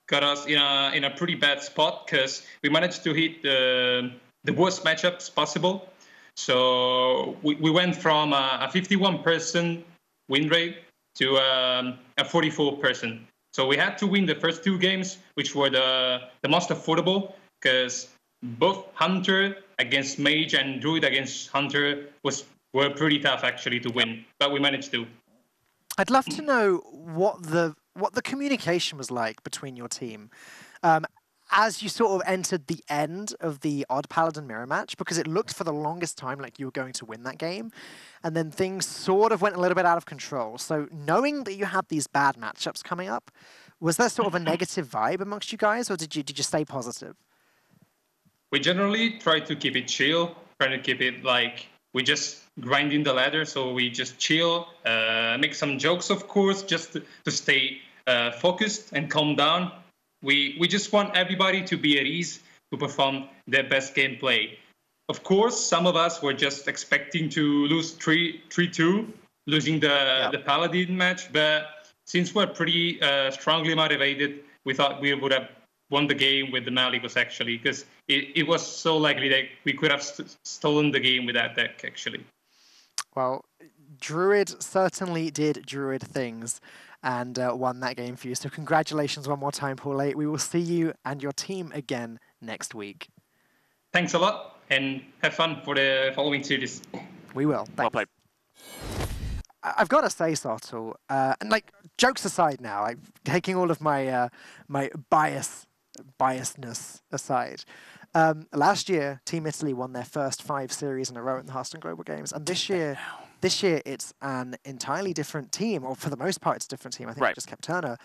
got us in a pretty bad spot because we managed to hit the worst matchups possible. So we went from a 51% win rate to a 44%. So we had to win the first 2 games, which were the most affordable, because both Hunter against Mage and Druid against Hunter were pretty tough actually to win, but we managed to. I'd love to know what the communication was like between your team as you sort of entered the end of the Odd Paladin mirror match, because it looked for the longest time like you were going to win that game, and then things sort of went a little bit out of control. So knowing that you had these bad matchups coming up, was there sort of a negative vibe amongst you guys, or did you stay positive? We generally try to keep it chill, try to keep it like we just grinding the ladder, so we just chill, make some jokes, of course, just to stay focused and calm down. We just want everybody to be at ease, to perform their best gameplay. Of course, some of us were just expecting to lose 3-2, losing the Paladin match, but since we're pretty strongly motivated, we thought we would have won the game with the Malicos, actually, because it was so likely that we could have stolen the game with that deck, actually. Well, Druid certainly did Druid things and won that game for you. So congratulations one more time, Ro48. We will see you and your team again next week. Thanks a lot, and have fun for the following series. We will. Thanks. Well played. I've got to say, Sartor, and like jokes aside now, like taking all of my my biasness aside, last year Team Italy won their first 5 series in a row in the Hearthstone Global Games, and this year it's an entirely different team, or for the most part it's a different team. I think they just kept Turner,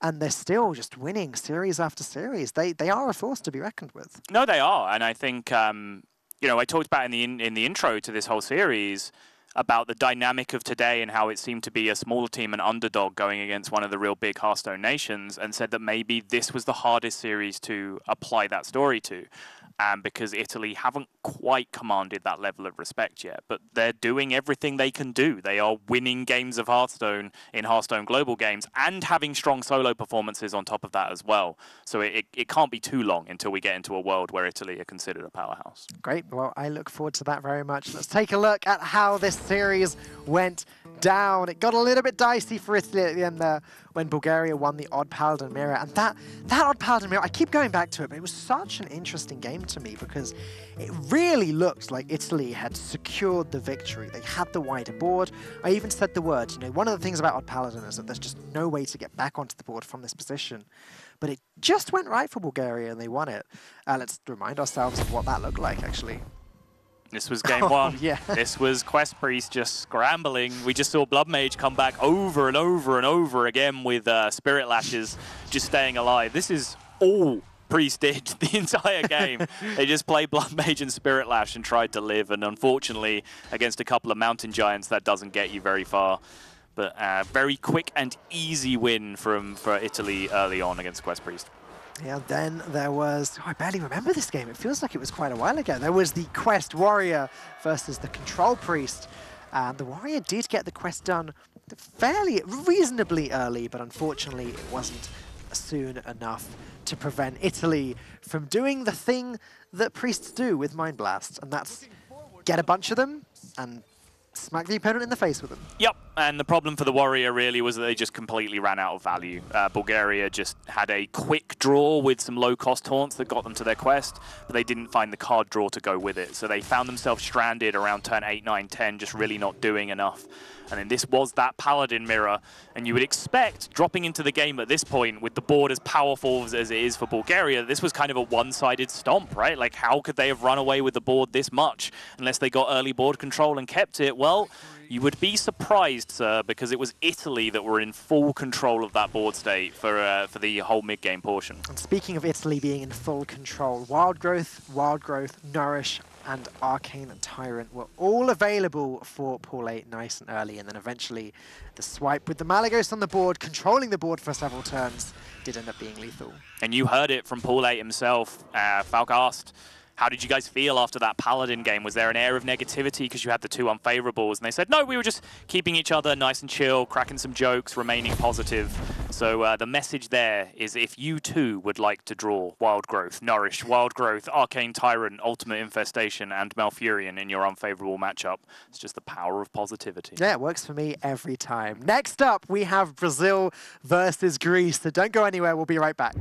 and they're still just winning series after series. They are a force to be reckoned with. No, they are, and I think you know, I talked about in the intro to this whole series about the dynamic of today and how it seemed to be a small team, an underdog going against one of the real big Hearthstone nations, and said that maybe this was the hardest series to apply that story to. Because Italy haven't quite commanded that level of respect yet, but they're doing everything they can do. They are winning games of Hearthstone in Hearthstone Global Games and having strong solo performances on top of that as well. So it can't be too long until we get into a world where Italy are considered a powerhouse. Great. Well, I look forward to that very much. Let's take a look at how this series went down. It got a little bit dicey for Italy at the end there when Bulgaria won the Odd Paladin mirror. And that Odd Paladin mirror, I keep going back to it, but it was such an interesting game to me because it really looked like Italy had secured the victory. They had the wider board. I even said the word, you know, one of the things about Odd Paladin is that there's just no way to get back onto the board from this position. But it just went right for Bulgaria and they won it. Let's remind ourselves of what that looked like, actually. This was game one. Yeah. This was Quest Priest just scrambling. We just saw Blood Mage come back over and over and over again with Spirit Lashes just staying alive. This is all Priest did the entire game. They just played Blood Mage and Spirit Lash and tried to live. And unfortunately, against a couple of Mountain Giants, that doesn't get you very far. But very quick and easy win for Italy early on against Quest Priest. Yeah, then there was, I barely remember this game. It feels like it was quite a while ago. There was the Quest Warrior versus the Control Priest. And the Warrior did get the quest done reasonably early, but unfortunately it wasn't soon enough to prevent Italy from doing the thing that priests do with Mind Blast, and that's get a bunch of them and smack the opponent in the face with them. Yep, and the problem for the Warrior really was that they just completely ran out of value. Bulgaria just had a quick draw with some low-cost taunts that got them to their quest, but they didn't find the card draw to go with it. So they found themselves stranded around turn 8, 9, 10, just really not doing enough. And then this was that Paladin mirror, and you would expect, dropping into the game at this point, with the board as powerful as it is for Bulgaria, this was kind of a one-sided stomp, right? Like, how could they have run away with the board this much unless they got early board control and kept it? Well, you would be surprised, sir, because it was Italy that were in full control of that board state for the whole mid-game portion. And speaking of Italy being in full control, Wild Growth, Nourish, and Arcane Tyrant were all available for Ro48 nice and early, and then eventually the swipe with the Malagos on the board, controlling the board for several turns, did end up being lethal. And you heard it from Ro48 himself. Falk asked, how did you guys feel after that Paladin game? Was there an air of negativity because you had the 2 unfavorables? And they said, no, we were just keeping each other nice and chill, cracking some jokes, remaining positive. So the message there is if you too would like to draw Wild Growth, Nourish, Wild Growth, Arcane Tyrant, Ultimate Infestation, and Malfurion in your unfavorable matchup, it's just the power of positivity. Yeah, it works for me every time. Next up, we have Brazil versus Greece. So don't go anywhere. We'll be right back.